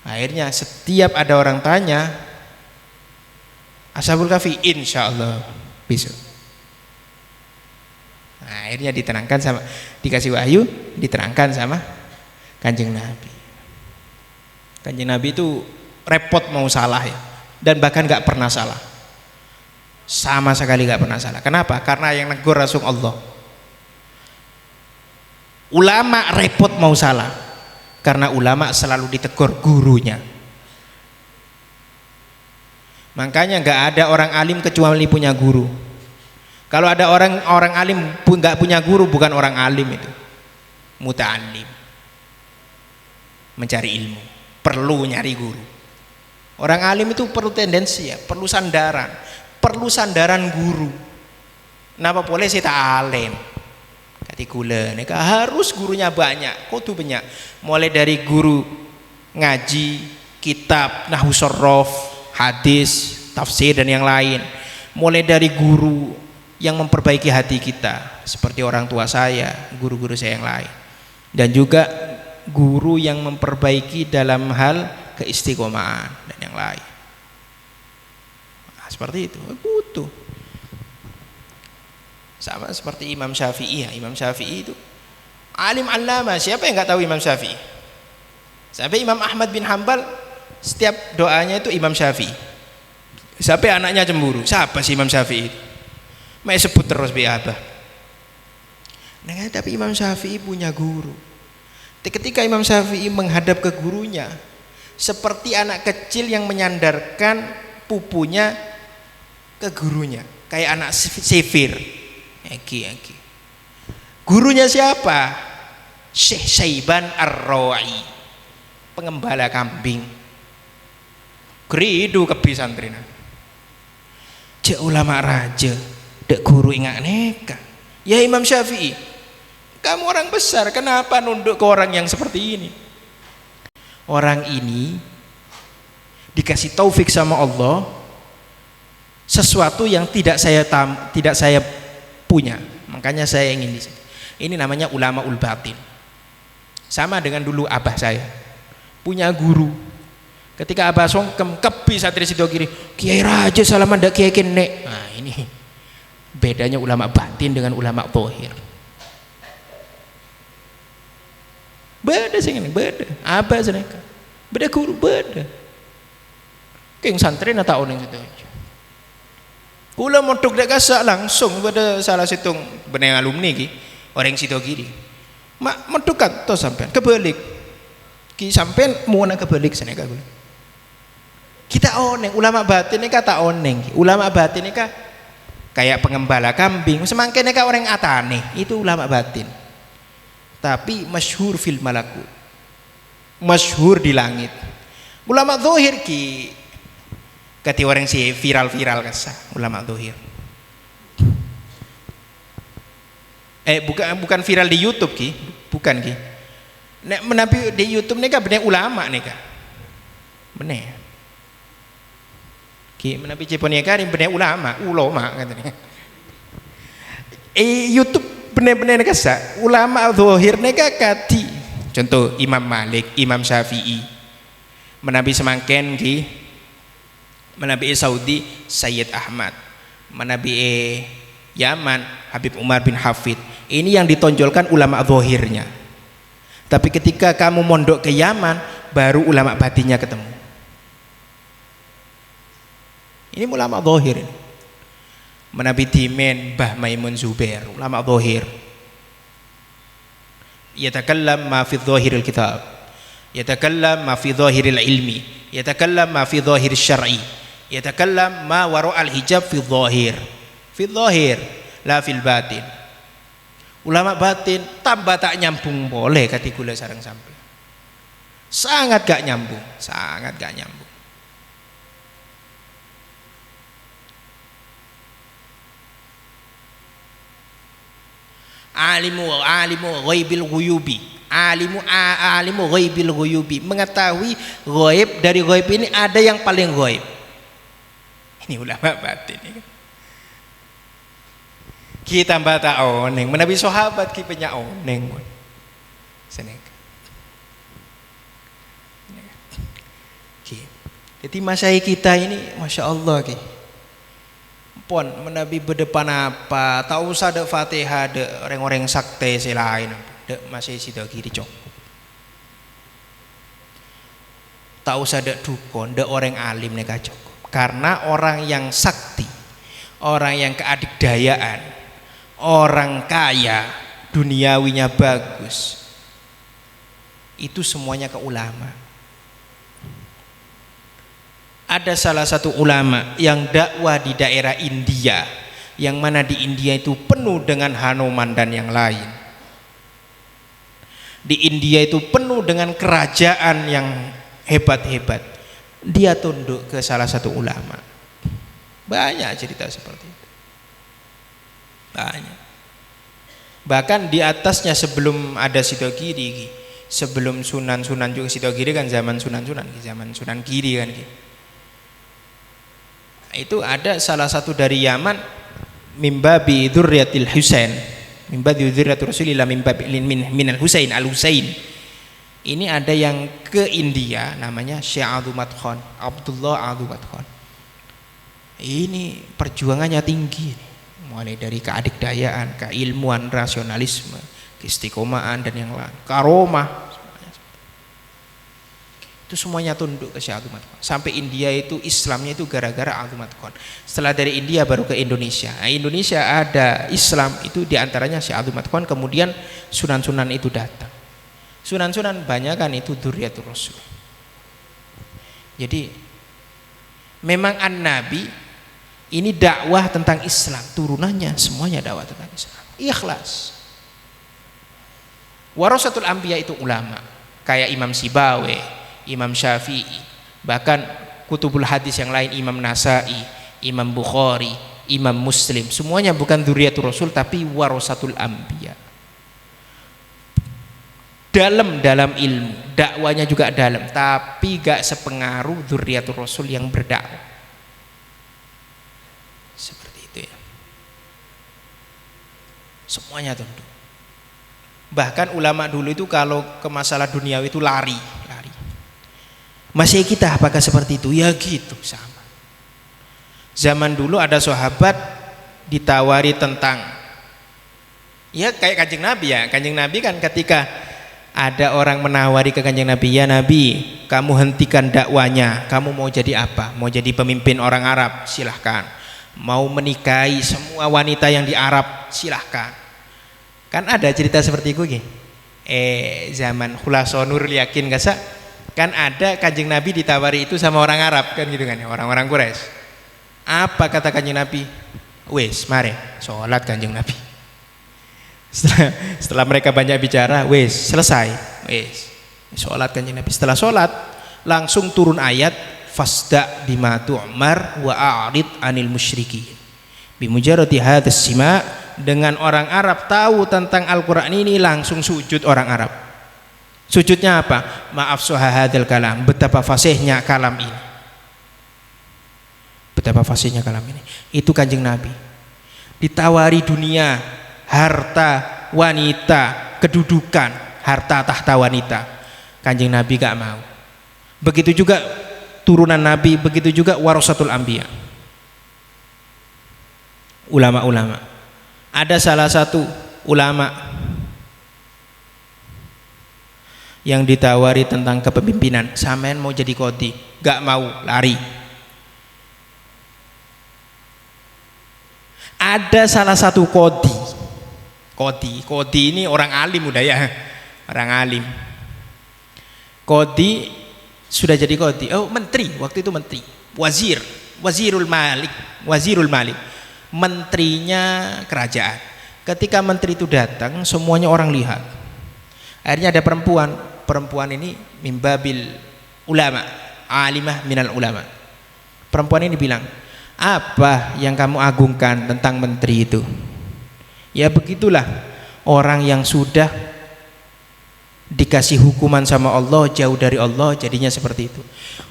Akhirnya setiap ada orang tanya Ashabul Kahfi insyaallah besok. Nah, akhirnya diterangkan sama dikasih wahyu, diterangkan sama Kanjeng Nabi. Kanjeng Nabi itu repot mau salah ya, dan bahkan nggak pernah salah. Sama sekali nggak pernah salah. Kenapa? Karena yang negur langsung Allah. Ulama repot mau salah karena ulama selalu ditegur gurunya. Makanya nggak ada orang alim kecuali punya guru. Kalau ada orang alim pun nggak punya guru, bukan orang alim itu, muta'allim, mencari ilmu, perlu nyari guru. Orang alim itu perlu tendensi ya, perlu sandaran guru. Kenapa boleh sih tak alim? Kati kula nika harus gurunya banyak, kudu banyak. Mulai dari guru ngaji, kitab, nahwu sharaf, hadis, tafsir dan yang lain. Mulai dari guru yang memperbaiki hati kita seperti orang tua saya, guru-guru saya yang lain. Dan juga guru yang memperbaiki dalam hal keistiqomahan dan yang lain. Nah, seperti itu butuh. Sama seperti Imam Syafi'i ya. Imam Syafi'i itu alim allama. Siapa yang nggak tahu Imam Syafi'i? Sampai Imam Ahmad bin Hambal setiap doanya itu Imam Syafi'i. Sampai anaknya cemburu. Siapa sih Imam Syafi'i? Mau sebut terus biasa. Nah, tapi Imam Syafi'i punya guru. Ketika Imam Syafi'i menghadap ke gurunya seperti anak kecil yang menyandarkan pupunya ke gurunya, kayak anak sifir. Eki. Gurunya siapa? Syekh Syaiban Ar-Rawa'i, pengembala kambing. Gridu kebi santrina. Cek ulama raja, dek guru ingat neka. Ya Imam Syafi'i, kamu orang besar, kenapa nunduk ke orang yang seperti ini? Orang ini dikasih taufik sama Allah sesuatu yang tidak saya punya, makanya saya ingin di sini. Ini namanya ulama ul batin. Sama dengan dulu abah saya punya guru. Ketika abah songkem kebi satri sido kiri, kiai raja salaman dak kiai kene. Nah, ini bedanya ulama batin dengan ulama zahir. Beda sih ini, beda. Abah seneka, beda guru, beda. Keng santri nata oneng situ. Kula montok dek kasak langsung pada salah situng beneng alumni ki, orang situ kiri. Mak montokan to sampean kebalik. Ki sampean mau nak kebalik seneka kula. Kita oneng, ulama batin ini kata oneng. Ulama batin ini kayak pengembala kambing, semangke neka orang atane, itu ulama batin. Tapi masyhur fil malakut. Masyhur di langit. Ulama zahir ki kati orang si viral kasa ulama zahir. Bukan viral di YouTube ki, bukan ki. Nek menapi di YouTube neka bener ulama neka. Bener. Ki menapi cepone kari bener ulama katanya. YouTube bener-bener kasa ulama zahir neka kati. Contoh Imam Malik, Imam Syafi'i. Menapi semangken ki menabi Saudi Sayyid Ahmad, menabi Yaman Habib Umar bin Hafid. Ini yang ditonjolkan ulama zahirnya. Tapi ketika kamu mondok ke Yaman, baru ulama batinnya ketemu. Ini ulama zahir. Menabi Timen Mbah Maimun Zubair, ulama zahir. Yatakallam ma fi dhahiril kitab, yatakallam ma fi dhahiril ilmi, yatakallam ma fi dhahiril syar'i, yatakallam ma wara'al hijab fi dhahir la fil batin. Ulama batin tambah tak nyambung boleh kati kula sareng sampai. Sangat gak nyambung. Alimu ghaibil ghuyubi. Alimu ghaibil ghuyubi, mengetahui ghaib. Dari ghaib ini ada yang paling ghaib. Ini ulama batin ini. Kita mbata oneng, menabi sahabat ki penya oneng. Seneka. Jadi masai kita ini Masya Allah ki. Pon menabi berdepan apa, tak usah ada Fatihah, ada orang-orang sakte selain, ada masih situ kiri cok. Tak usah ada dukun, ada orang alim neka cok. Karena orang yang sakti, orang yang keadikdayaan, orang kaya, duniawinya bagus, itu semuanya ke ulama. Ada salah satu ulama yang dakwah di daerah India, yang mana di India itu penuh dengan Hanuman dan yang lain. Di India itu penuh dengan kerajaan yang hebat-hebat. Dia tunduk ke salah satu ulama. Banyak cerita seperti itu. Banyak. Bahkan di atasnya sebelum ada Sidogiri, sebelum Sunan juga, Sidogiri kan zaman Sunan Giri kan. Itu ada salah satu dari Yaman, mimbabi dzurriyyatil Husain, mimbabi dzurriyyatir Rasulillah, minal Husain al-Husain. Ini ada yang ke India namanya Syekh Abdullah Adumat Khan. Ini perjuangannya tinggi, mulai dari keadikdayaan, keilmuan, rasionalisme, keistiqomahan dan yang lain, karomah, itu semuanya tunduk ke Syekh Abdul Khan. Sampai India itu Islamnya itu gara-gara Abdul Khan. Setelah dari India baru ke Indonesia. Nah, Indonesia ada Islam itu diantaranya Syekh Abdul Khan. Kemudian sunan-sunan itu datang. Sunan-sunan banyak kan itu dzurriyyatur Rasul. Jadi memang an-Nabi ini dakwah tentang Islam, turunannya semuanya dakwah tentang Islam. Ikhlas. Warasatul anbiya itu ulama, kayak Imam Sibawe, Imam Syafi'i, bahkan kutubul hadis yang lain, Imam Nasai, Imam Bukhari, Imam Muslim, semuanya bukan dzurriyyatur Rasul tapi warasatul anbiya. Dalam ilmu, dakwanya juga dalam, tapi gak sepengaruh dzurriyyatur Rasul yang berdakwah. Seperti itu ya. Semuanya tunduk. Bahkan ulama dulu itu kalau ke masalah duniawi itu lari. Masih kita apakah seperti itu? Ya gitu, sama. Zaman dulu ada sahabat ditawari tentang, ya kayak Kanjeng Nabi ya. Kanjeng Nabi kan ketika ada orang menawari ke Kanjeng Nabi, ya Nabi, kamu hentikan dakwanya, kamu mau jadi apa? Mau jadi pemimpin orang Arab? Silahkan. Mau menikahi semua wanita yang di Arab? Silahkan. Kan ada cerita seperti itu gini. Zaman Khulason Nurul Yakin gak? Kan ada Kanjeng Nabi ditawari itu sama orang Arab kan gitu kan, orang-orang Quraisy. Apa kata Kanjeng Nabi? Wes, mari sholat Kanjeng Nabi. Setelah mereka banyak bicara, wes selesai, wes sholat Kanjeng Nabi. Setelah sholat langsung turun ayat fasda bima tu'mar wa a'rid anil musyrikin bimujarrati hadzal sima. Dengan orang Arab tahu tentang Al-Quran ini langsung sujud orang Arab. Sujudnya apa? Maaf hadzal kalam, betapa fasihnya kalam ini, betapa fasihnya kalam ini. Itu Kanjeng Nabi ditawari dunia, harta, wanita, kedudukan, harta tahta wanita, Kanjeng Nabi gak mau. Begitu juga turunan Nabi, begitu juga warasatul anbiya, ulama-ulama. Ada salah satu ulama yang ditawari tentang kepemimpinan, sampean mau jadi qadhi, gak mau, lari. Ada salah satu qadhi ini orang alim udah ya, orang alim. Qadhi sudah jadi qadhi, menteri, waktu itu menteri, wazirul malik, menterinya kerajaan. Ketika menteri itu datang, semuanya orang lihat. Akhirnya ada perempuan ini mimbabil ulama, alimah minal ulama. Perempuan ini bilang, apa yang kamu agungkan tentang menteri itu? Ya begitulah orang yang sudah dikasih hukuman sama Allah, jauh dari Allah, jadinya seperti itu.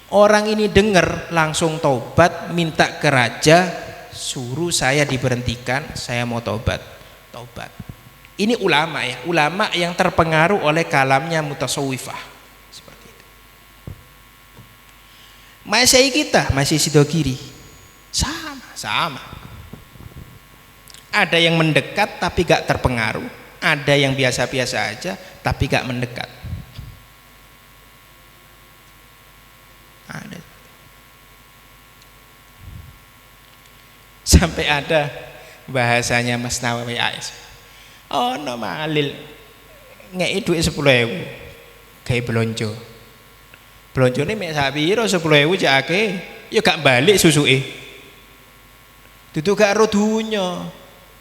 Orang ini dengar langsung taubat, minta ke raja, suruh saya diberhentikan, saya mau taubat. Ini ulama ya, ulama yang terpengaruh oleh kalamnya mutasawwifah seperti itu. Masih kita, masih Sidogiri, sama. Ada yang mendekat tapi gak terpengaruh, ada yang biasa-biasa aja tapi gak mendekat. Ada. Sampai ada bahasanya Mas Nawawi AS. No malil ngeki duit 10.000 gawe blonjo. Blonjone mek sak piro 10.000 jake ya gak balik susuke. Dudu gak ro dunya,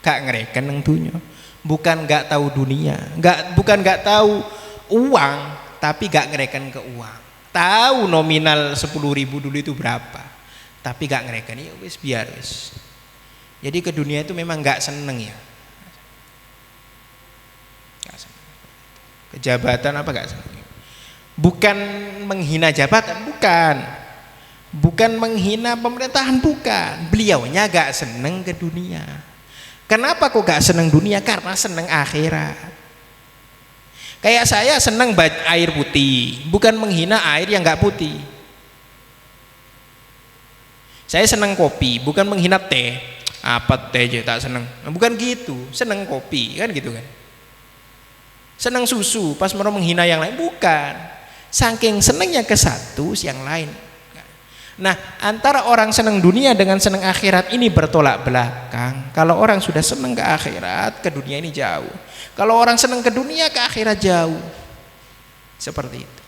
gak ngreken nang dunya. Bukan gak tahu dunia, bukan gak tahu uang, tapi gak ngreken ke uang. Tahu nominal 10.000 dulu itu berapa, tapi gak ngreken, ya wis biar wis. Jadi ke dunia itu memang gak seneng ya. Jabatan apa gak seneng. Bukan menghina jabatan, bukan menghina pemerintahan, bukan. Beliaunya gak seneng ke dunia. Kenapa kok gak seneng dunia? Karena seneng akhirat. Kayak saya seneng air putih, bukan menghina air yang gak putih. Saya seneng kopi, bukan menghina teh. Apa teh aja tak seneng, bukan gitu. Seneng kopi kan gitu kan. Seneng susu, pas mau menghina yang lain, bukan. Saking senengnya ke satu, yang lain. Nah, antara orang seneng dunia dengan seneng akhirat ini bertolak belakang. Kalau orang sudah seneng ke akhirat, ke dunia ini jauh. Kalau orang seneng ke dunia, ke akhirat jauh. Seperti itu.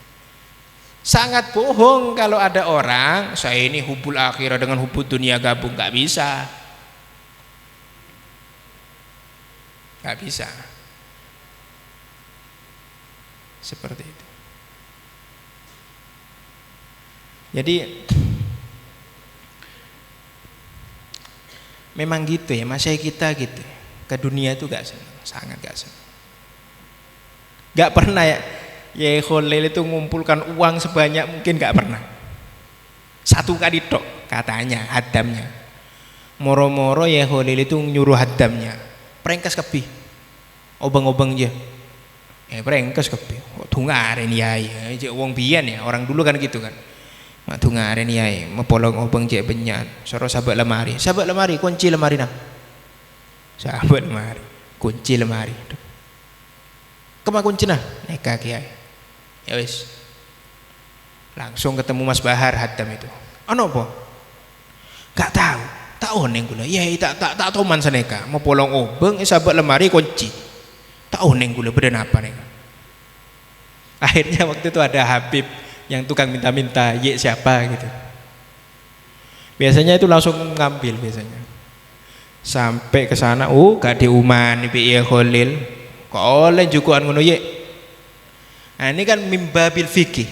Sangat bohong kalau ada orang, saya ini hubul akhirat dengan hubul dunia gabung, gak bisa. Gak bisa. Seperti itu. Jadi memang gitu ya, masyarakat kita gitu. Ke dunia itu gak senang, sangat gak senang. Gak pernah ya Khalil itu mengumpulkan uang sebanyak mungkin, gak pernah. Satu kali tok katanya hadamnya. Moro-moro Khalil itu nyuruh hadamnya, prengkes kebih. Obeng-obeng aja. Prengkes kebih. Kok dungaren yai. Wong biyen ya, orang dulu kan gitu kan. Mak dungaren yai, mepolong obeng cek benyan. Soro sabak lemari. Sabak lemari, kunci lemari nah. Sabak lemari, kunci lemari. Kemana kunci nah? Neka kiai. Ya wis. Langsung ketemu Mas Bahar hadam itu. Ono apa? Gak tahu. Tak oneng gula. Ya tak toman saneka. Mau polong obeng sabak lemari kunci. Tak oneng gula beda apa nih. Akhirnya waktu itu ada Habib yang tukang minta-minta, siapa gitu. Biasanya itu langsung ngambil biasanya. Sampai ke sana, gak diuman bi Khalil. Kok oleh jukuan ngono ye. Nah, ini kan mimbabil fikih,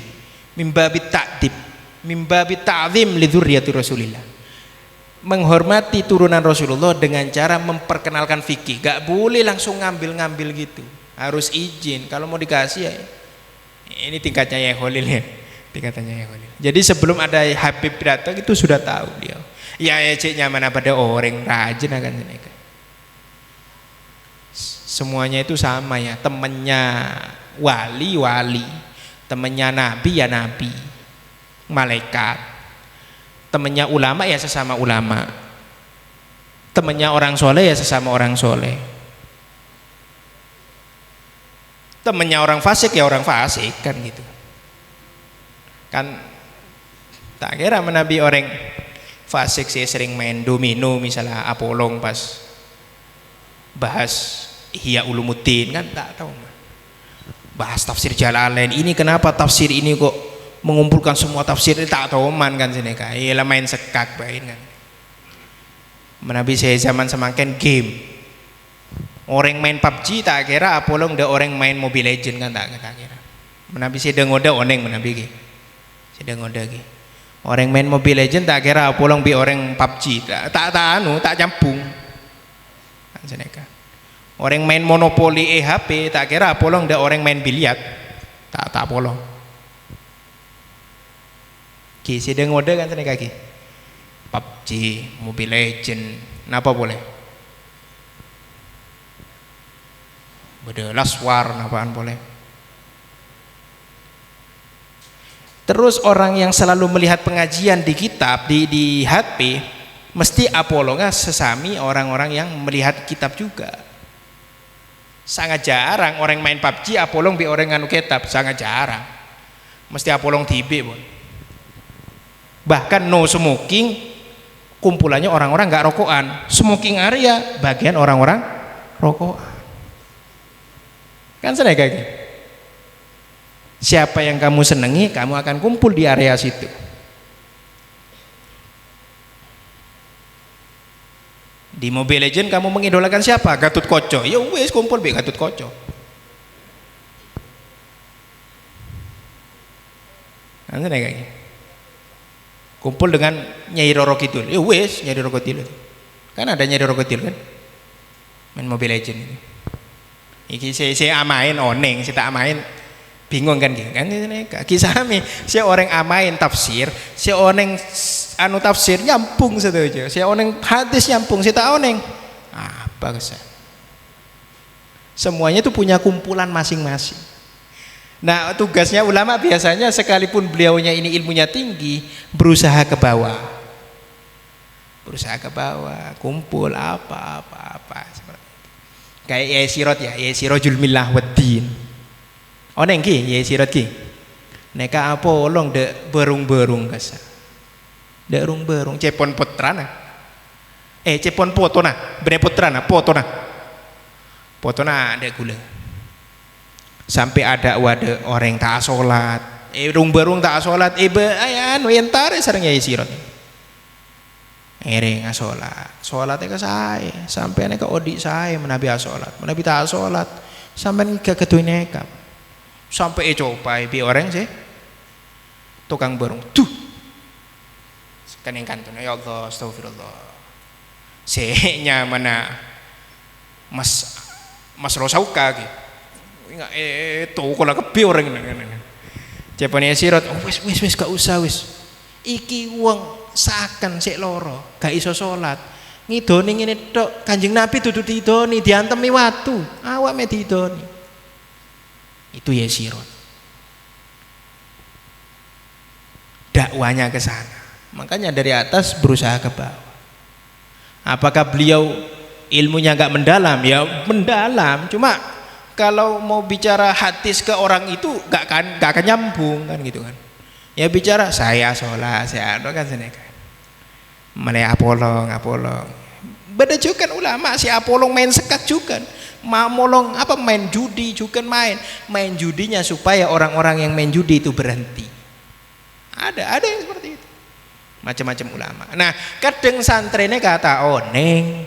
mimbabil ta'dib, mimbabil ta'zim li dzurriyyati Rasulillah. Menghormati turunan Rasulullah dengan cara memperkenalkan fikih. Gak boleh langsung ngambil-ngambil gitu. Harus izin. Kalau mau dikasih ya. Ini tingkatnya ya Khalil ya. Tingkatannya ya Khalil. Jadi sebelum ada Habib datang itu sudah tahu dia. Ya ceknya mana pada orang rajin akan mereka. Semuanya itu sama ya. Temannya wali, temannya nabi ya nabi, malaikat, temannya ulama ya sesama ulama, temannya orang soleh ya sesama orang soleh, temannya orang fasik ya orang fasik kan gitu kan. Tak kira menabi orang fasik sih sering main domino misalnya Apolong pas bahas Ihya Ulumuddin kan, tak tahu bahas tafsir Jalalain ini, kenapa tafsir ini kok mengumpulkan semua tafsir, tak tahu man kan sini kan. Iyalah main sekak bain kan. Menabi saya zaman semakin game. Orang main PUBG tak kira Apolong ada orang main Mobile Legend kan, tak kira. Menabi saya dengoda oneng menabi ki. Saya dengoda ki. Orang main Mobile Legend tak kira Apolong bi orang PUBG, tak campung. Kan sini kan. Orang main monopoli HP tak kira Apolong ada orang main biliar, tak Apolong. Ki sedang ngode kan sana kaki. PUBG, Mobile Legend, napa boleh? Beda laswar, napaan boleh? Terus orang yang selalu melihat pengajian di kitab di HP, mesti Apolongnya sesami orang-orang yang melihat kitab juga. Sangat jarang orang main PUBG Apolong bi orang nganu kitab, sangat jarang. Mesti Apolong tibe pun. Bahkan no smoking kumpulannya orang-orang nggak rokokan. Smoking area bagian orang-orang rokokan. Kan seneng kayak gitu. Siapa yang kamu senangi, kamu akan kumpul di area situ. Di Mobile Legend kamu mengidolakan siapa? Gatot Koco. Ya wes kumpul be Gatot Koco. Nanti kayak kumpul dengan Nyai Roro Kidul. Ya wes Nyai Roro Kidul. Kan ada Nyai Roro Kidul kan? Main Mobile Legend ini. Iki saya amain oneng, saya tak amain bingung kan gitu kan kisah kami saya orang amain tafsir saya oneng anu tafsir nyampung saja saya oneng hadis nyampung saya tak oneng apa kesan semuanya itu punya kumpulan masing-masing. Nah tugasnya ulama biasanya sekalipun beliaunya ini ilmunya tinggi berusaha ke bawah kumpul apa kayak Yai Sirot ya Yai Sirojul Millah Waddin oneng ki Yai Sirot ki neka apa olong dek berung-berung kasa dek berung cepon putrana cepon potona bene putrana potona dek gula sampai ada wadah orang tak sholat rung berung tak sholat ayan wentare sareng Yai Sirot nggak sholatnya ke saya sampai neka odi saya menabi sholat menabi tak sholat sampai nggak ketuin neka sampai coba bi orang sih tukang berung tuh kan yang kantun ya Allah astagfirullah sehnya mana mas rosauka gitu nggak tuh kalau kebi orang ini cepanya sirot wis gak usah wis iki uang seakan sik loro gak iso salat ngidoni ngene tok Kanjeng Nabi dudu didoni diantemi watu awak me didoni itu ya sirot dakwanya ke sana makanya dari atas berusaha ke bawah apakah beliau ilmunya gak mendalam ya mendalam cuma kalau mau bicara hadis ke orang itu gak akan nyambung kan gitu kan ya bicara saya sholat saya anu kan seneka mulai apolong beda juga kan ulama si apolong main sekat juga molong apa main judi juga main judinya supaya orang-orang yang main judi itu berhenti ada yang seperti itu macam-macam ulama. Nah kadang santrennya kata oneng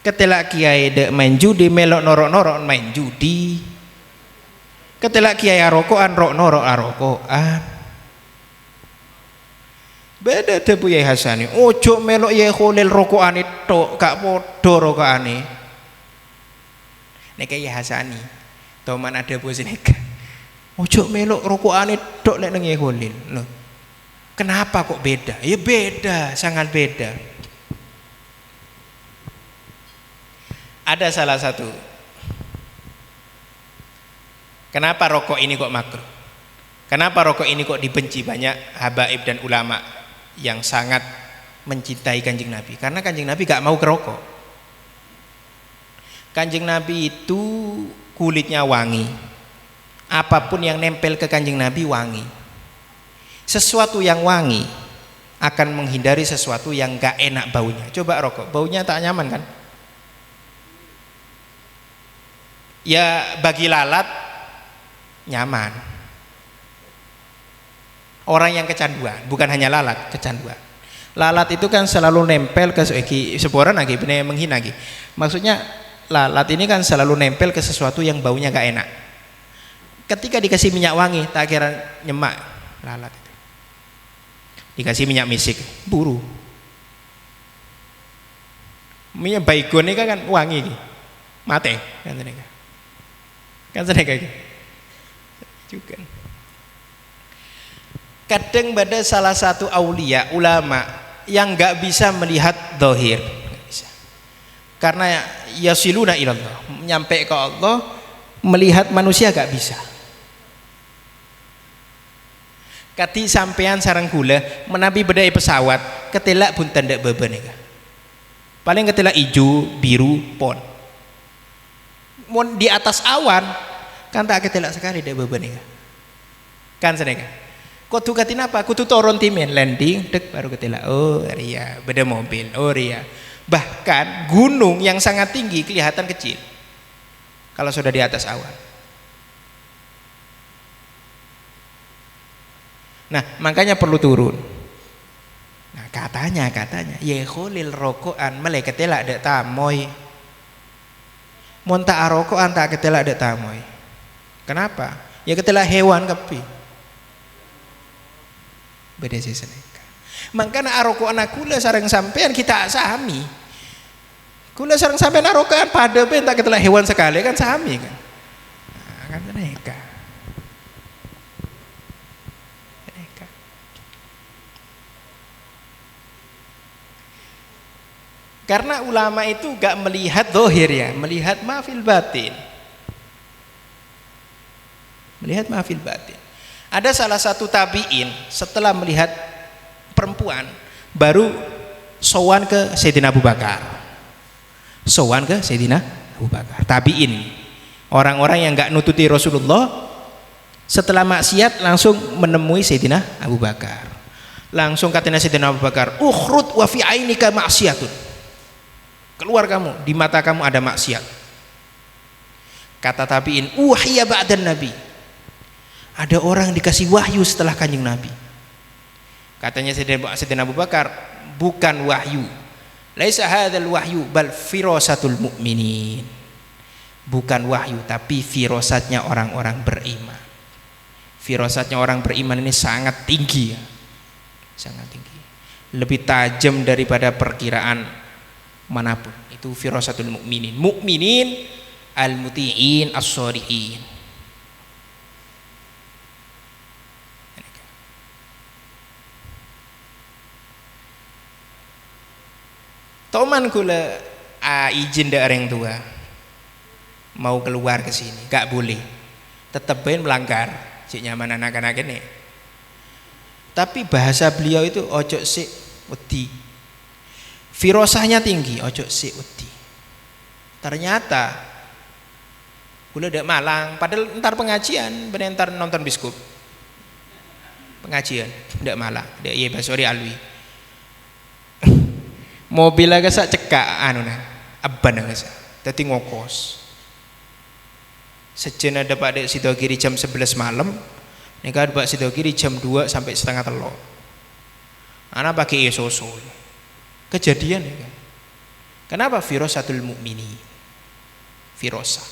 ketelak kiai dek main judi melok norok main judi ketelak kiai rokokan rok norok rokokan beda deh Bu Yai Hasani ojo melok Yai Kholil rokokane tok gak podo rokokane nek Yai Hasani tau man ada bos nek ojo melok rokokane tok lek nang Yai Kholil loh kenapa kok beda ya beda sangat beda ada salah satu kenapa rokok ini kok makruh kenapa rokok ini kok dibenci banyak habaib dan ulama yang sangat mencintai Kanjeng Nabi karena Kanjeng Nabi gak mau kerokok Kanjeng Nabi itu kulitnya wangi apapun yang nempel ke Kanjeng Nabi wangi sesuatu yang wangi akan menghindari sesuatu yang gak enak baunya coba rokok baunya tak nyaman kan ya bagi lalat nyaman orang yang kecanduan bukan hanya lalat kecanduan lalat itu kan selalu nempel ke seporan lagi benar menghina lagi maksudnya lalat ini kan selalu nempel ke sesuatu yang baunya gak enak ketika dikasih minyak wangi tak kira nyemak lalat itu dikasih minyak misik buru minyak baygon ini kan wangi mate kan sedekah juga kadang pada salah satu aulia ulama yang nggak bisa melihat dohir karena yasiluna ilallah nyampe ke Allah melihat manusia gak bisa kati sampean sarang gula menabi bedai pesawat ketelak buntan ndak beban paling ketelak hijau biru pon mon di atas awan kan tak ketelak sekali ndak beban kan sedekah kudu katin apa kudu turun timen landing dek baru ketelak oh ria beda mobil oh ria bahkan gunung yang sangat tinggi kelihatan kecil kalau sudah di atas awan nah makanya perlu turun nah katanya Yai Kholil rokokan mulai ketelak dek tamoy monta rokokan tak ketelak dek tamoy kenapa ya ketelak hewan kepi beda sih seneka makanya aroko anak kula sareng sampean kita sami Kula sareng sampai narokan pada ben tak ketelah hewan sekali kan sami kan. Nah, kan mereka. Karena ulama itu gak melihat zahir ya, melihat mafil batin. Melihat mafil batin. Ada salah satu tabi'in setelah melihat perempuan baru sowan ke Sayyidina Abu Bakar. Sowan ke Sayyidina Abu Bakar. Tabi'in. Orang-orang yang gak nututi Rasulullah setelah maksiat langsung menemui Sayyidina Abu Bakar. Langsung katanya Sayyidina Abu Bakar, "Ukhrud wa fi ainika ma'siyatun." Keluar kamu, di mata kamu ada maksiat. Kata tabi'in, "Uhiya ba'dan nabi." Ada orang dikasih wahyu setelah Kanjeng Nabi. Katanya Sayyidina Abu Bakar, bukan wahyu. Laisa hadzal wahyu bal firasatul mu'minin. Bukan wahyu tapi firasatnya orang-orang beriman. Firasatnya orang beriman ini sangat tinggi ya. Sangat tinggi. Lebih tajam daripada perkiraan manapun. Itu firasatul mukminin. Mukminin al-muti'in as-shalihin. Toman kula izin dari orang tua mau keluar ke sini, gak boleh. Tetap bain melanggar, cik nyaman anak-anak ini. Tapi bahasa beliau itu ojo sik wedi. Firosahnya tinggi, ojo sik wedi. Ternyata kula dak Malang, padahal entar pengajian, bener entar nonton biskup. Pengajian dak Malang, dak Iye Basori Alwi. Mobil agak sak cekak anu nah, aban agak sak. Dadi ngokos. Sejen ada Pak Dek Sidogiri jam 11 malam, nikah Pak Sidogiri jam 2 sampai setengah 3. Anak pakai soso. Kejadian ya kan. Kenapa firasatul mukmini? Firasa.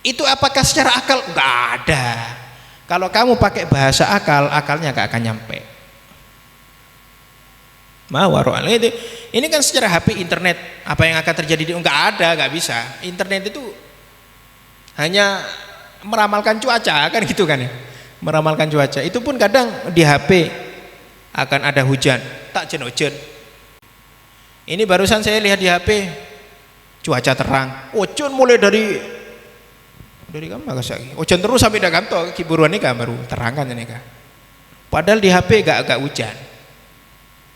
Itu apakah secara akal? Enggak ada. Kalau kamu pakai bahasa akal, akalnya gak akan nyampe. Mawaroal ini kan secara HP internet, apa yang akan terjadi enggak ada, enggak bisa. Internet itu hanya meramalkan cuaca kan gitu kan ya. Meramalkan cuaca. Itu pun kadang di HP akan ada hujan, tak jen-ojen. Ini barusan saya lihat di HP cuaca terang. Ojon mulai dari kamu agak ojon terus sampai dah kantor kiburuan ini kan baru terang kan ini kan. Padahal di HP agak hujan.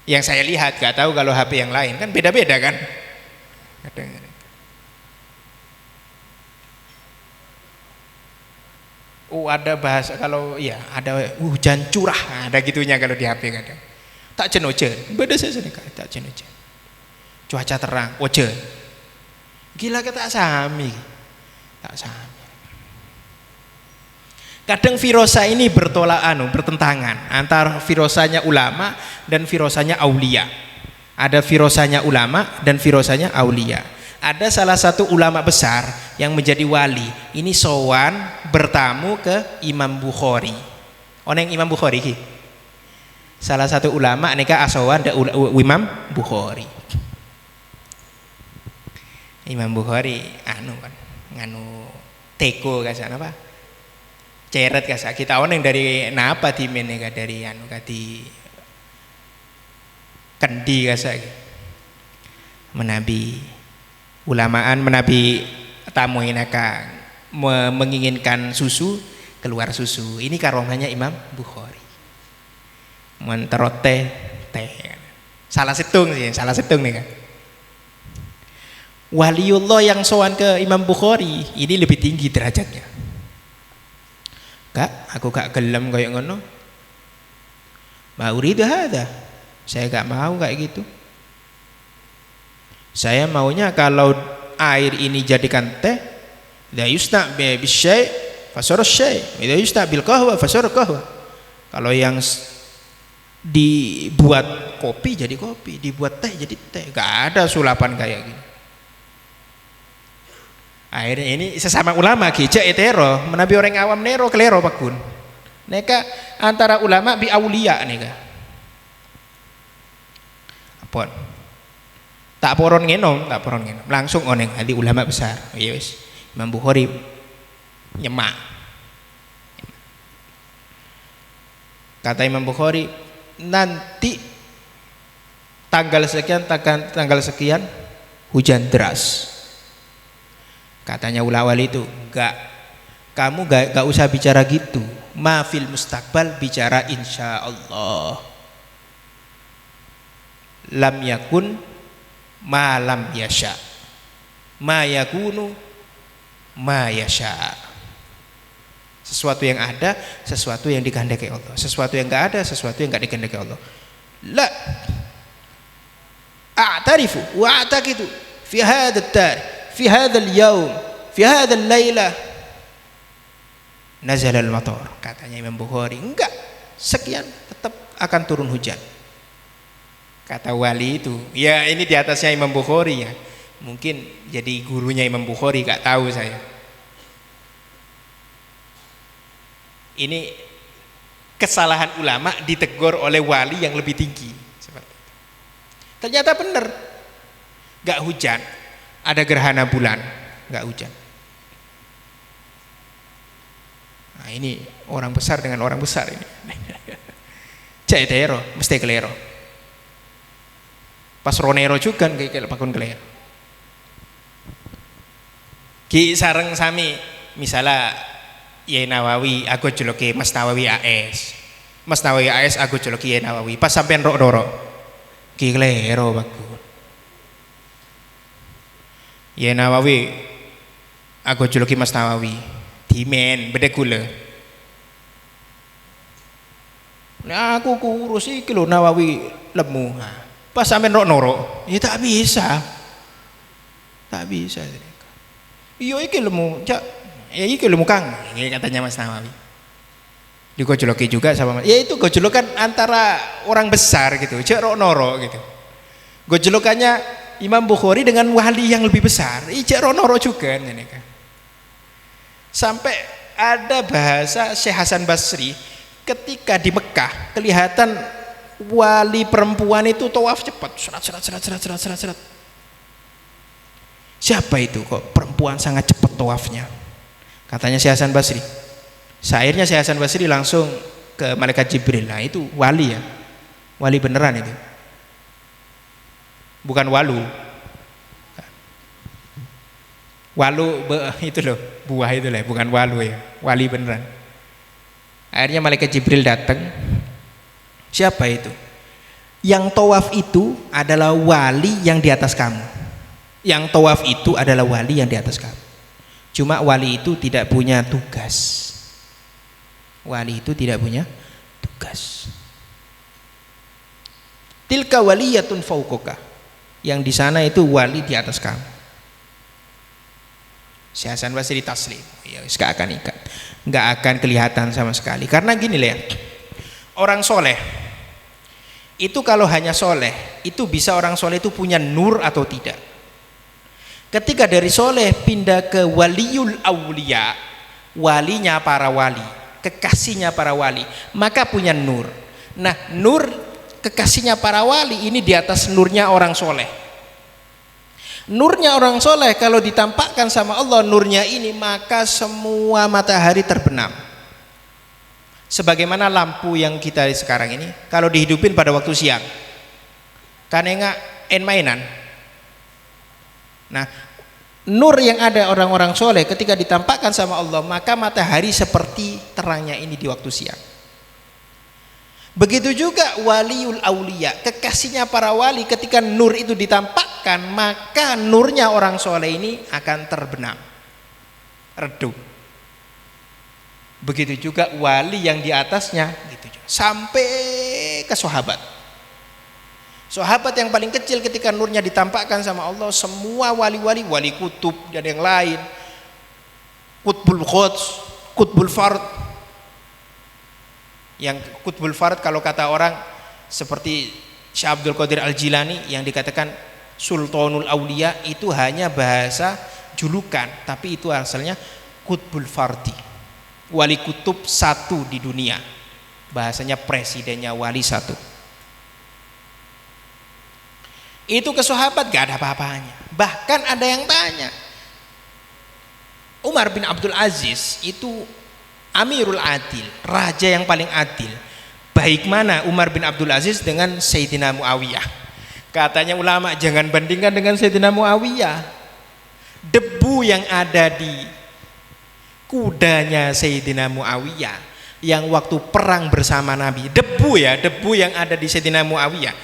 Yang saya lihat, gak tahu kalau HP yang lain kan beda-beda kan. Oh ada bahasa kalau iya ada hujan curah, ada gitunya kalau di HP kadang. Tak jen-ojen, beda saya tak jen-ojen. Cuaca terang, ojen. Gila kita sami, tak sami. Kadang firosa ini bertentangan antara firosanya ulama dan firosanya aulia. Ada firosanya ulama dan firosanya aulia. Ada salah satu ulama besar yang menjadi wali. Ini sowan bertamu ke Imam Bukhari. Oneng Imam Bukhari ki. Salah satu ulama nika asowan da Imam Bukhari. Imam Bukhari anu kan nganu teko kasan apa? Ceret kasa kita oneng dari napa timen nika dari anu kati kendi kasa menabi ulamaan menabi tamu inaka menginginkan susu keluar susu. Ini karomanya Imam Bukhari menterot teh salah setung nih kan. Waliullah yang sowan ke Imam Bukhari ini lebih tinggi derajatnya. Kak, aku gak gelem kayak ngono. Mauridu hada. Saya gak mau kayak gitu. Saya maunya kalau air ini jadikan teh, la yusna bi syai' fasar syai', la yusna bil qahwa fasar qahwa. Kalau yang dibuat kopi jadi kopi, dibuat teh jadi teh. Gak ada sulapan kayak gini. Akhirnya ini sesama ulama kijak etero menabi orang awam nero kelero pakun. Neka antara ulama bi aulia neka. Apon. Tak poron ngenom, langsung oneng hati ulama besar. Ya wis, Imam Bukhari nyemak. Kata Imam Bukhari, nanti tanggal sekian hujan deras. Katanya ulama itu, kamu enggak usah bicara gitu. Ma fil mustaqbal, bicara insya Allah. Lam yakun ma lam yasha, ma yakunu ma yasha. Sesuatu yang ada, sesuatu yang dikehendaki Allah. Sesuatu yang enggak ada, sesuatu yang enggak dikehendaki Allah. La a'tarifu wa a'taqidu fi hadha at-tarikh, fi hadha al-yawm, fi hadha al-laila nazal al-matar. Katanya Imam Bukhari, enggak, sekian tetap akan turun hujan. Kata wali itu, ya ini di atasnya Imam Bukhari ya. Mungkin jadi gurunya Imam Bukhari, gak tahu saya. Ini kesalahan ulama ditegur oleh wali yang lebih tinggi. Seperti itu. Ternyata benar, gak hujan. Ada gerhana bulan, gak hujan. Nah ini orang besar dengan orang besar ini. Cek tero, mesti kelero. Pas ronero juga kayak pakun kelero. Ki sareng sami misalnya Yai Nawawi aku juluki Mas Nawawi AS. Mas Nawawi AS aku juluki Yai Nawawi. Pas sampean rok doro. Ki kelero bagus. Yai Nawawi aku juluki Mas Nawawi. Dimen beda gula. Nah aku kurus iki lho Nawawi lemu. Pas sampean rok noro, ya tak bisa. Tak bisa. Iya iki lemu, cak. Ya iki lemu Kang, ini katanya Mas Nawawi. Digojoloki juga sama ya itu gojolokan antara orang besar gitu, cak rok noro gitu. Gojolokannya Imam Bukhari dengan wali yang lebih besar, cak rok noro juga ini kan. Sampai ada bahasa Syekh Hasan Basri ketika di Mekah kelihatan wali perempuan itu tawaf cepat, serat. Siapa itu kok perempuan sangat cepat tawafnya? Katanya Syekh Hasan Basri. Syairnya Syekh Hasan Basri langsung ke malaikat Jibril. Nah itu wali ya, wali beneran itu, bukan walu. Walu itu loh, buah itu lah, bukan walu ya, wali beneran. Akhirnya malaikat Jibril datang. Siapa itu? Yang tawaf itu adalah wali yang di atas kamu. Yang tawaf itu adalah wali yang di atas kamu. Cuma wali itu tidak punya tugas. Wali itu tidak punya tugas. Tilka waliyatun fauqaka. Yang di sana itu wali di atas kamu. Syekh Hasan Basri taslim. Ya, gak akan ikat. Gak akan kelihatan sama sekali. Karena gini lah ya. Orang soleh itu kalau hanya soleh itu bisa orang soleh itu punya nur atau tidak. Ketika dari soleh pindah ke waliul aulia, walinya para wali, kekasihnya para wali, maka punya nur. Nah nur kekasihnya para wali ini di atas nurnya orang soleh. Nurnya orang soleh kalau ditampakkan sama Allah nurnya ini, maka semua matahari terbenam. Sebagaimana lampu yang kita sekarang ini kalau dihidupin pada waktu siang kan enggak mainan. Nah nur yang ada orang-orang soleh ketika ditampakkan sama Allah, maka matahari seperti terangnya ini di waktu siang. Begitu juga waliul aulia, kekasihnya para wali, ketika nur itu ditampakkan, maka nurnya orang soleh ini akan terbenam, redup. Begitu juga wali yang di atasnya gitu juga. Sampai ke sahabat. Sahabat yang paling kecil ketika nurnya ditampakkan sama Allah, semua wali-wali, wali kutub dan yang lain, kutbul quds, kutbul fard. Yang kutbul fard kalau kata orang seperti Syekh Abdul Qadir Al-Jilani yang dikatakan Sultanul Aulia, itu hanya bahasa julukan, tapi itu asalnya kutbul fardi. Wali kutub satu di dunia, bahasanya presidennya wali satu. Itu ke sahabat gak ada apa-apanya. Bahkan ada yang tanya, Umar bin Abdul Aziz itu Amirul Adil, raja yang paling adil. Baik mana Umar bin Abdul Aziz dengan Sayyidina Muawiyah? Katanya ulama, jangan bandingkan dengan Sayyidina Muawiyah. Debu yang ada di kudanya Sayyidina Muawiyah yang waktu perang bersama Nabi, debu yang ada di Sayyidina Muawiyah,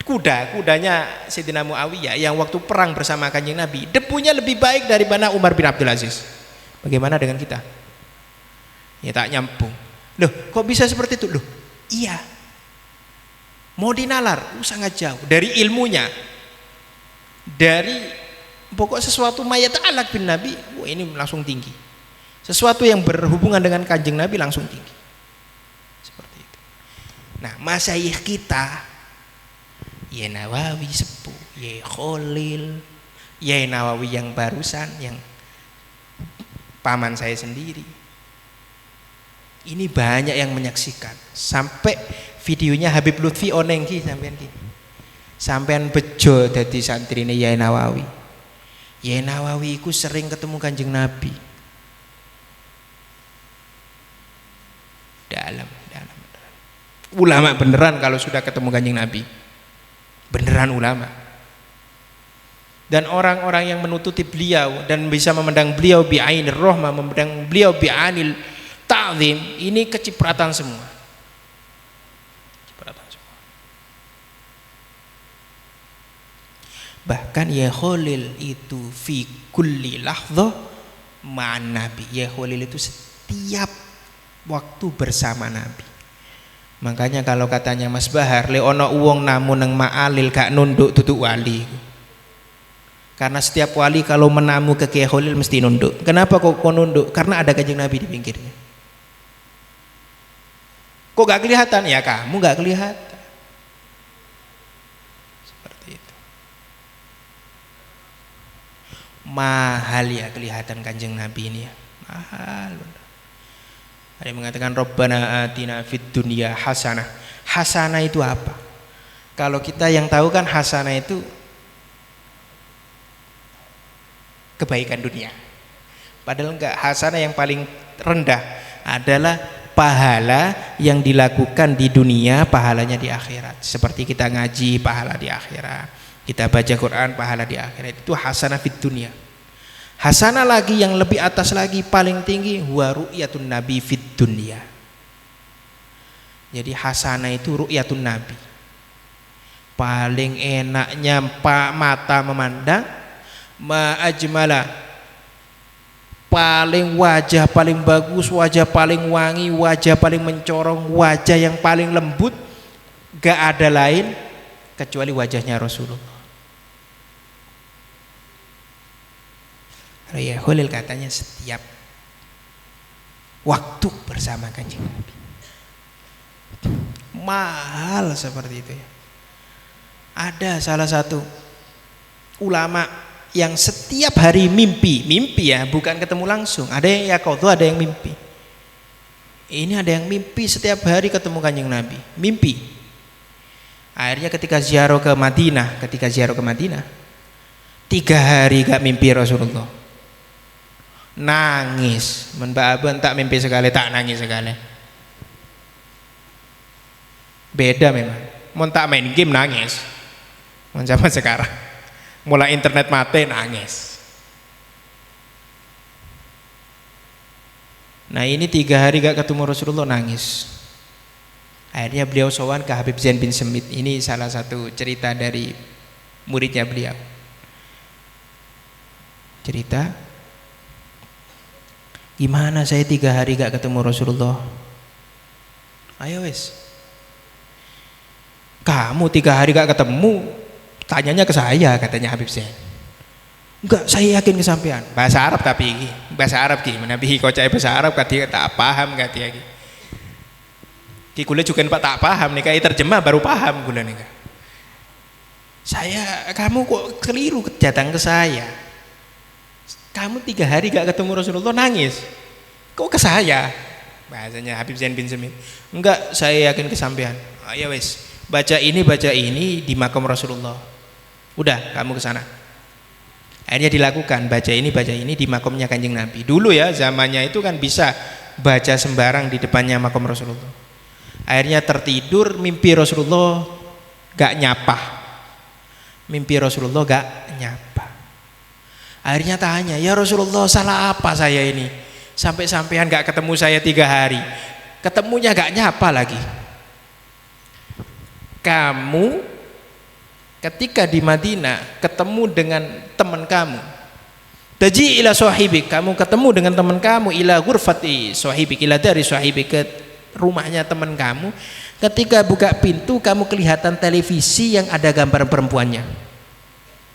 kudanya Sayyidina Muawiyah yang waktu perang bersama Kanjeng Nabi, debunya lebih baik daripada Umar bin Abdul Aziz. Bagaimana dengan kita? Ya tak nyambung. Loh, kok bisa seperti itu? Loh, iya. Mau dinalar, sangat jauh dari ilmunya. Dari pokok sesuatu mayat alaq bin Nabi, ini langsung tinggi. Sesuatu yang berhubungan dengan Kanjeng Nabi langsung tinggi. Seperti itu. Nah, masyayikh kita, ya Nawawi sepuh, ya Khalil, ya Nawawi yang barusan, yang paman saya sendiri. Ini banyak yang menyaksikan. Sampai videonya Habib Lutfi onengki sampean gini. Sampean bejo dadi santrine Yai Nawawi. Yai Nawawi iku sering ketemu Kanjeng Nabi. Dalam. Ulama beneran kalau sudah ketemu Kanjeng Nabi. Beneran ulama. Dan orang-orang yang menututi beliau dan bisa memandang beliau bi'ainir rahmah, memandang beliau bi'anil ta'zim, ini kecipratan semua. Bahkan ya Khalil itu fi kulli lahdhah ma'an Nabi. Ya Khalil itu setiap waktu bersama Nabi. Makanya kalau katanya Mas Bahar, le ono uwong namun nang ma'alil gak nunduk tutuk wali. Karena setiap wali kalau menamu ke Kiai Khalil mesti nunduk. Kenapa kok nunduk? Karena ada Kanjeng Nabi di pinggirnya. Kok gak kelihatan? Ya kamu gak kelihatan. Seperti itu. Mahal ya kelihatan Kanjeng Nabi ini ya. Mahal. Ada yang mengatakan Rabbana atina fid dunya hasanah. Hasanah itu apa? Kalau kita yang tahu kan hasanah itu kebaikan dunia. Padahal enggak, hasanah yang paling rendah adalah pahala yang dilakukan di dunia, pahalanya di akhirat. Seperti kita ngaji, pahala di akhirat. Kita baca Quran, pahala di akhirat. Itu hasanah fid dunia. Hasanah lagi yang lebih atas lagi, paling tinggi, wa ru'yatun nabi fid dunya. Jadi hasanah itu ru'yatun nabi. Paling enaknya mata memandang, ma ajmala, paling wajah paling bagus, wajah paling wangi, wajah paling mencorong, wajah yang paling lembut, gak ada lain kecuali wajahnya Rasulullah. Ya Khalil katanya setiap waktu bersama Kanjeng Nabi. Mahal seperti itu ya. Ada salah satu ulama yang setiap hari mimpi ya, bukan ketemu langsung. Ada yang yaqadha, ada yang mimpi. Ini ada yang mimpi setiap hari ketemu Kanjeng Nabi, mimpi. Akhirnya ketika ziarah ke Madinah, 3 hari gak mimpi Rasulullah. Nangis, menbaban tak mimpi sekali, tak nangis sekali. Beda memang. Mau tak main game nangis. Mau zaman sekarang. Mulai internet mati nangis. Nah ini 3 hari gak ketemu Rasulullah, nangis. Akhirnya beliau sowan ke Habib Zain bin Semit. Ini salah satu cerita dari muridnya beliau. Cerita, gimana saya 3 hari gak ketemu Rasulullah? Ayo wes, kamu 3 hari gak ketemu, tanyanya ke saya, katanya Habib Zain. Enggak, saya yakin kesampean. Bahasa Arab tapi bahasa Arab gimana bihi kocai bahasa Arab katanya tak paham katanya. Ki kula juga Pak tak paham nih, kayak terjemah baru paham kula nih. Kamu kok keliru datang ke saya. Kamu 3 hari gak ketemu Rasulullah nangis. Kok ke saya? Bahasanya Habib Zain bin Semit. Enggak, saya yakin kesampean. Ayo wes, baca ini di makam Rasulullah. Udah, kamu ke sana. Akhirnya dilakukan, baca ini di makomnya Kanjeng Nabi. Dulu ya, zamannya itu kan bisa baca sembarang di depannya makom Rasulullah. Akhirnya tertidur, mimpi Rasulullah gak nyapa. Mimpi Rasulullah gak nyapa. Akhirnya tanya, ya Rasulullah, salah apa saya ini? Sampai-sampean gak ketemu saya 3 hari. Ketemunya gak nyapa lagi. Kamu ketika di Madinah ketemu dengan teman kamu, taji ila sahibik, kamu ketemu dengan teman kamu, ila ghurfati sahibik, ila dari sahibik, ke rumahnya teman kamu. Ketika buka pintu kamu kelihatan televisi yang ada gambar perempuannya.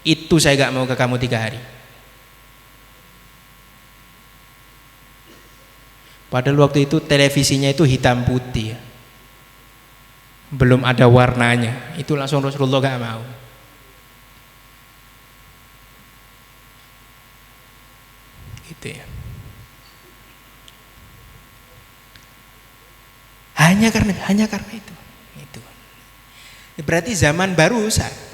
Itu saya gak mau ke kamu 3 hari. Padahal waktu itu televisinya itu hitam putih ya. Belum ada warnanya. Itu langsung Rasulullah gak mau. Gitu ya. Hanya karena itu. Itu. Berarti zaman baru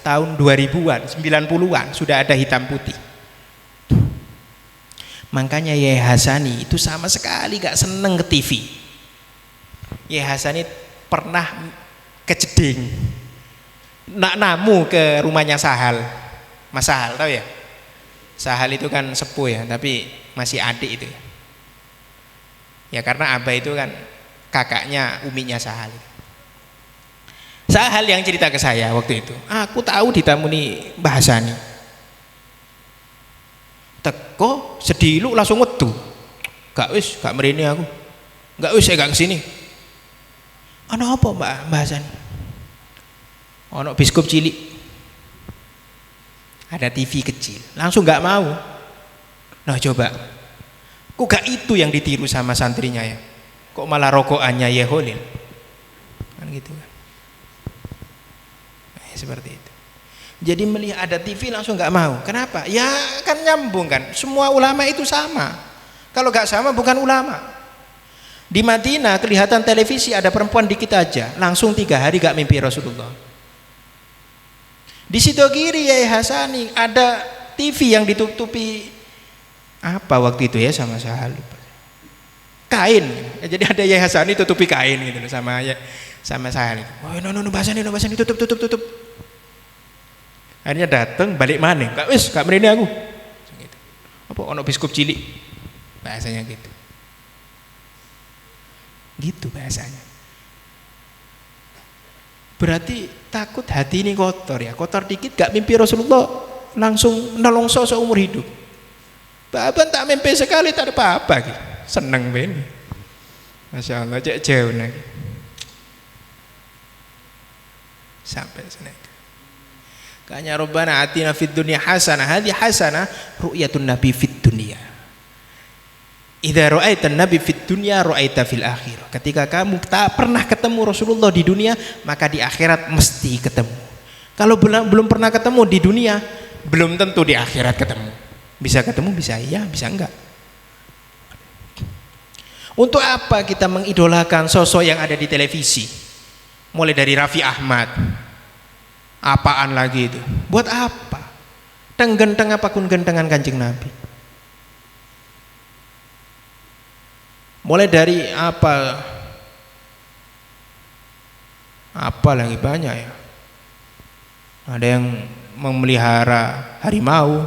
tahun 2000-an, 90-an sudah ada hitam putih. Makanya Yai Hasani itu sama sekali gak seneng ke TV. Yai Hasani pernah ke Jeding, namu ke rumahnya Sahal, Mas Sahal, tahu ya? Sahal itu kan sepuh ya, tapi masih adik itu ya. Ya karena Abah itu kan kakaknya uminya Sahal. Sahal yang cerita ke saya waktu itu, aku tahu ditamuni Mbah Hasani. Teko sedilu langsung metu. Gak merini aku. Saya gak kesini. Ana apa Mbak Hasani? Ana biskup cilik. Ada TV kecil. Langsung gak mau. Nah coba. Kok gak itu yang ditiru sama santrinya ya? Kok malah rokokannya ya Holil? Kan gitu kan. Seperti itu. Jadi melihat ada TV langsung gak mau. Kenapa? Ya kan nyambung kan. Semua ulama itu sama. Kalau gak sama bukan ulama. Di Madinah kelihatan televisi ada perempuan dikit aja, langsung 3 hari gak mimpi Rasulullah. Di Sidogiri Yai Hasani ada TV yang ditutupi apa waktu itu ya sama saya lupa. Kain. Ya, jadi ada Yai Hasani tutupi kain gitu loh sama saya. Oh no bahasanya tutup. Akhirnya datang balik mana? Gak merini aku. Gitu. Apa ono biskup cilik? Bahasanya gitu. Gitu bahasanya. Berarti takut hati ini kotor ya, kotor dikit gak mimpi Rasulullah langsung nolongso seumur hidup. Bapak tak mimpi sekali tak ada apa-apa gitu. Seneng ben. Masya Allah cek jauh lagi. Sampai sana. Kanya Rabbana atina fid dunya hasanah, hadhi hasanah ru'yatun nabi fid dunya. Idza ra'aitan nabi fid dunya ra'aita fil akhirah. Ketika kamu tak pernah ketemu Rasulullah di dunia, maka di akhirat mesti ketemu. Kalau belum pernah ketemu di dunia, belum tentu di akhirat ketemu. Bisa ketemu, bisa iya, bisa enggak. Untuk apa kita mengidolakan sosok yang ada di televisi? Mulai dari Raffi Ahmad. Apaan lagi itu? Buat apa? Genteng apapun gentengan Kanjeng Nabi. Mulai dari apa lagi banyak ya. Ada yang memelihara harimau,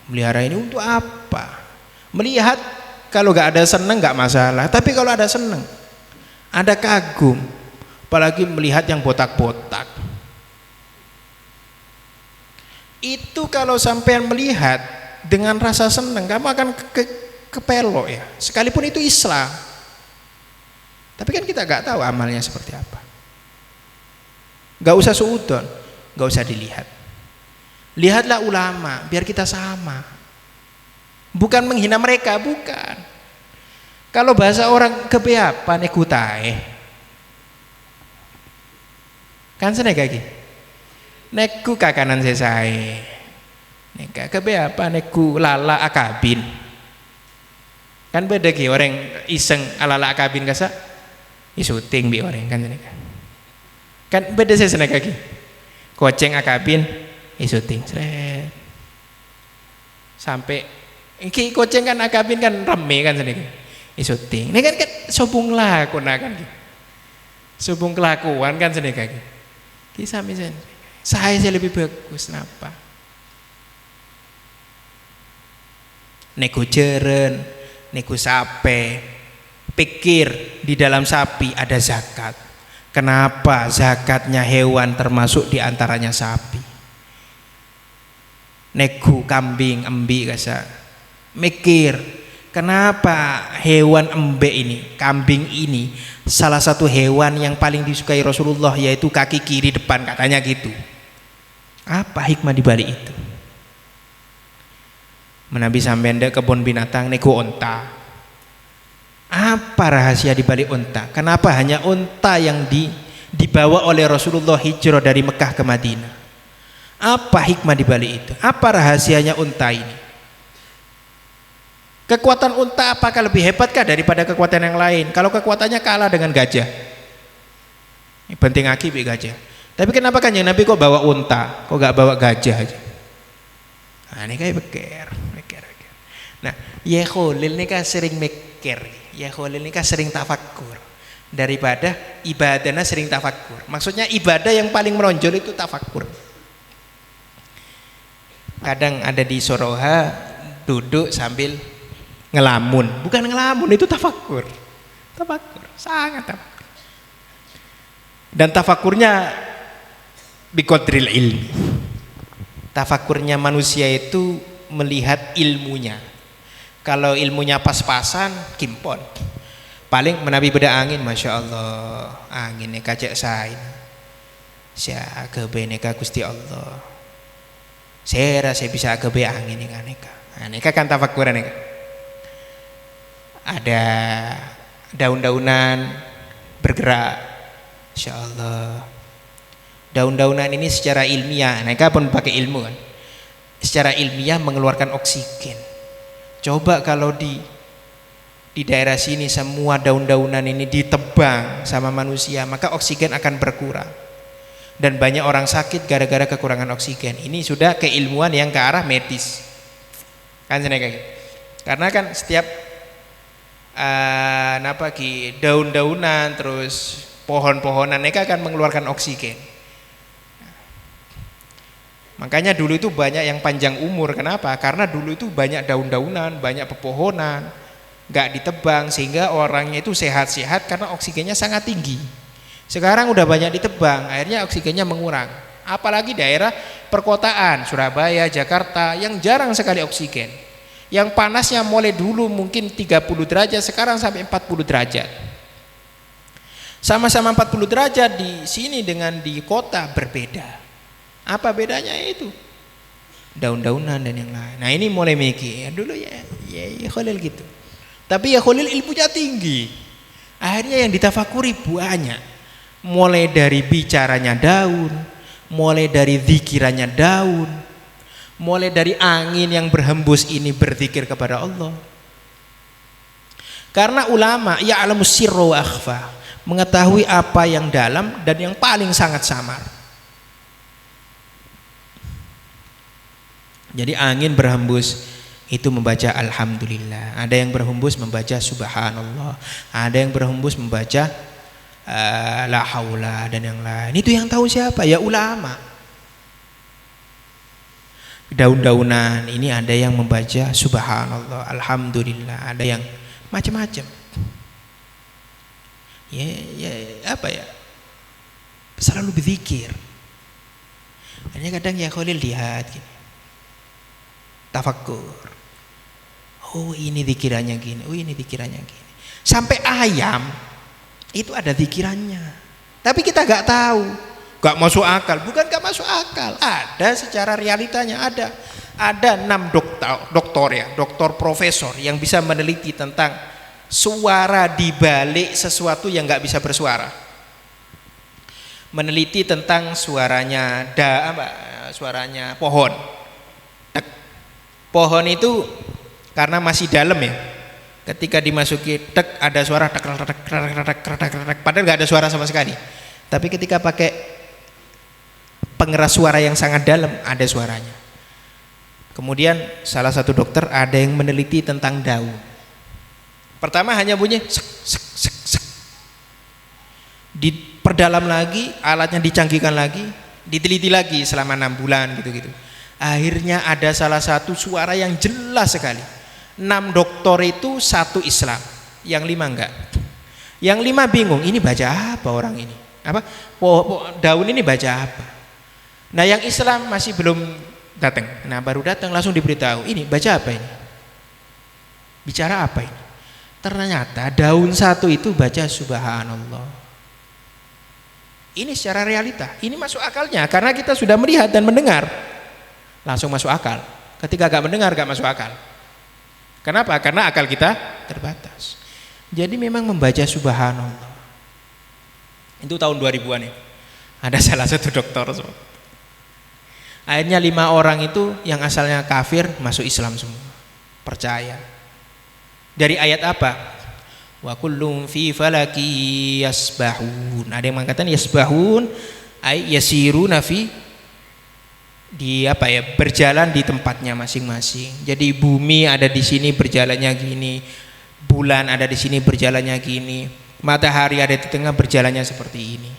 melihara ini untuk apa? Melihat kalau gak ada seneng gak masalah, tapi kalau ada seneng, ada kagum, apalagi melihat yang botak-botak. Itu kalau sampean melihat dengan rasa seneng, kamu akan kepelok ya, sekalipun itu Islam. Tapi kan kita gak tahu amalnya seperti apa. Gak usah suudon, gak usah dilihat. Lihatlah ulama, biar kita sama. Bukan menghina mereka, bukan. Kalau bahasa orang kebeapa nekutae, kan seneng kaki. Neku kakanan sesai, neka kebeapa neku lala akabin. Kan beda ki orang iseng ala-ala akabin kasa isuting bi orang kan seneng. Kan beda saya seneng kaki. Koceng akabin syuting sret. Sampai iki kucing kan akabin kan rame kan sedikit syuting. Ini kan sobung lakon kan gitu. Sobung kelakuan kan sedikit gitu. Kisah misalnya saya lebih bagus kenapa? Nego jeren, nego sape, pikir di dalam sapi ada zakat. Kenapa zakatnya hewan termasuk diantaranya sapi? Nego kambing, embi kasa. Mikir, kenapa hewan embe ini, kambing ini salah satu hewan yang paling disukai Rasulullah, yaitu kaki kiri depan katanya gitu. Apa hikmah di balik itu? Menabi sampean dek kebun binatang nego onta. Apa rahasia di balik onta? Kenapa hanya onta yang dibawa oleh Rasulullah hijrah dari Mekah ke Madinah? Apa hikmah di balik itu? Apa rahasianya onta ini? Kekuatan unta apakah lebih hebatkah daripada kekuatan yang lain? Kalau kekuatannya kalah dengan gajah, ini penting aki bi gajah. Tapi kenapa kan yang Nabi kok bawa unta, kok gak bawa gajah aja? Nah ini kayak beker. Nah, ya Khalil ini kan sering mikir, ya Khalil ini kan sering tafakkur daripada ibadahnya sering tafakkur. Maksudnya ibadah yang paling menonjol itu tafakkur. Kadang ada di Soroha duduk sambil ngelamun, bukan ngelamun, itu tafakkur, sangat tafakkur. Dan tafakkurnya biqadril ilmi. Tafakkurnya manusia itu melihat ilmunya. Kalau ilmunya pas-pasan, kimpon. Paling menabi beda angin, masya Allah, anginnya kacek sain. Saya kebeneka Gusti Allah. Saya rasa bisa agak angin ini aneka kan tafakkuran aneka. Ada daun-daunan bergerak, insya Allah. Daun-daunan ini secara ilmiah, mereka pun pakai ilmu kan, secara ilmiah mengeluarkan oksigen. Coba kalau di daerah sini semua daun-daunan ini ditebang sama manusia, maka oksigen akan berkurang dan banyak orang sakit gara-gara kekurangan oksigen. Ini sudah keilmuan yang ke arah medis kan, karena kan setiap daun-daunan terus pohon-pohonan mereka akan mengeluarkan oksigen. Makanya dulu itu banyak yang panjang umur. Kenapa? Karena dulu itu banyak daun-daunan, banyak pepohonan, nggak ditebang sehingga orangnya itu sehat-sehat karena oksigennya sangat tinggi. Sekarang udah banyak ditebang, akhirnya oksigennya mengurang. Apalagi daerah perkotaan, Surabaya, Jakarta yang jarang sekali oksigen. Yang panasnya mulai dulu mungkin 30 derajat, sekarang sampai 40 derajat. Sama-sama 40 derajat di sini dengan di kota berbeda. Apa bedanya itu? Daun-daunan dan yang lain. Nah ini mulai mikir dulu ya Khalil gitu. Tapi ya Khalil ilmunya tinggi. Akhirnya yang ditafakuri banyak. Mulai dari bicaranya daun, mulai dari zikirannya daun, mulai dari angin yang berhembus ini berzikir kepada Allah. Karena ulama ya'lamu sirra wa akhfa, mengetahui apa yang dalam dan yang paling sangat samar. Jadi angin berhembus itu membaca alhamdulillah, ada yang berhembus membaca subhanallah, ada yang berhembus membaca la haula dan yang lain. Itu yang tahu siapa? Ya ulama. Daun-daunan ini ada yang membaca subhanallah, alhamdulillah, ada yang macam-macam. Ya apa ya? Selalu berzikir. Hanya kadang ya Khalil lihat gini. Tafakkur. Oh ini zikirannya gini, oh ini zikirannya gini. Sampai ayam itu ada zikirannya. Tapi kita gak tahu, gak masuk akal. Bukan gak masuk akal, ada secara realitanya ada. Ada 6 doktor profesor yang bisa meneliti tentang suara di balik sesuatu yang gak bisa bersuara. Meneliti tentang suaranya suaranya pohon. Pohon itu karena masih dalam ya, ketika dimasuki tek ada suara tek padahal nggak ada suara sama sekali. Tapi ketika pakai pengeras suara yang sangat dalam, ada suaranya. Kemudian salah satu dokter ada yang meneliti tentang daun. Pertama hanya bunyi sek sek sek sek. Diperdalam lagi, alatnya dicanggihkan lagi, diteliti lagi selama 6 bulan gitu-gitu. Akhirnya ada salah satu suara yang jelas sekali. 6 dokter itu 1 Islam, yang 5 enggak. Yang 5 bingung, ini baca apa orang ini? Apa? Daun ini baca apa? Nah yang Islam masih belum datang. Nah baru datang langsung diberitahu, ini baca apa ini? Bicara apa ini? Ternyata daun 1 itu baca subhanallah. Ini secara realita, ini masuk akalnya karena kita sudah melihat dan mendengar, langsung masuk akal. Ketika gak mendengar gak masuk akal. Kenapa? Karena akal kita terbatas. Jadi memang membaca subhanallah itu tahun 2000-an ya. Ada salah satu dokter, akhirnya 5 orang itu yang asalnya kafir masuk Islam semua, percaya. Dari ayat apa? Wa kullum fi falaki yasbahun. Ada yang mengatakan yasbahun ay yasiruna fi, di apa ya, berjalan di tempatnya masing-masing. Jadi bumi ada di sini berjalannya gini, bulan ada di sini berjalannya gini, matahari ada di tengah berjalannya seperti ini.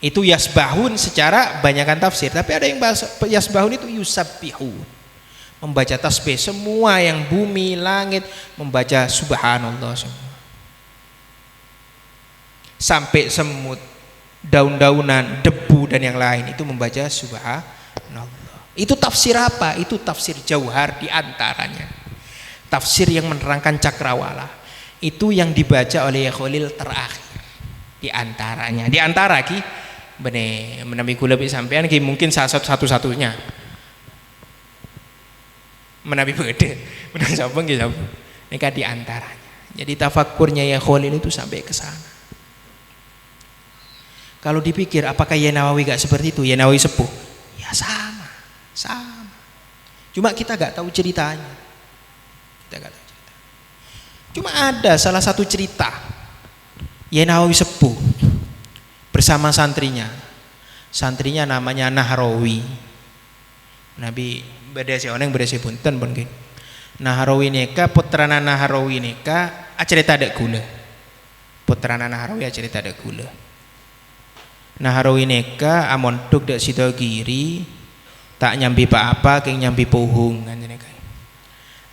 Itu yasbahun secara banyakan tafsir, tapi ada yang bahas yasbahun itu yusabbihun, membaca tasbih. Semua yang bumi, langit membaca subhanallah semua. Sampai semut, daun-daunan, debu dan yang lain itu membaca subhanallah. Itu tafsir apa? Itu tafsir Jauhar diantaranya. Tafsir yang menerangkan cakrawala. Itu yang dibaca oleh Khalil terakhir. Diantaranya. Diantara ki bener menabi kula bi sampean ki mungkin satu-satunya. Menabi bede. Menang sapa nggih sapa. Nika diantaranya. Jadi tafakkurnya ya Khalil itu sampai ke sana. Kalau dipikir apakah Ya Nawawi gak seperti itu? Ya Nawawi sepuh. Ya sama. Cuma kita gak tahu ceritanya. Cuma ada salah satu cerita. Ya Nawawi sepuh bersama santrinya. Santrinya namanya Nahrawi. Nabi bedesi oneng bedesi punten pun gini. Nahrawi neka putrana Nahrawi neka acerita ada gula. Putrana Nahrawi acerita ada gula. Nahrawi neka amon tuk dak Sidogiri tak nyambi apa keng nyambi puhung kan neka.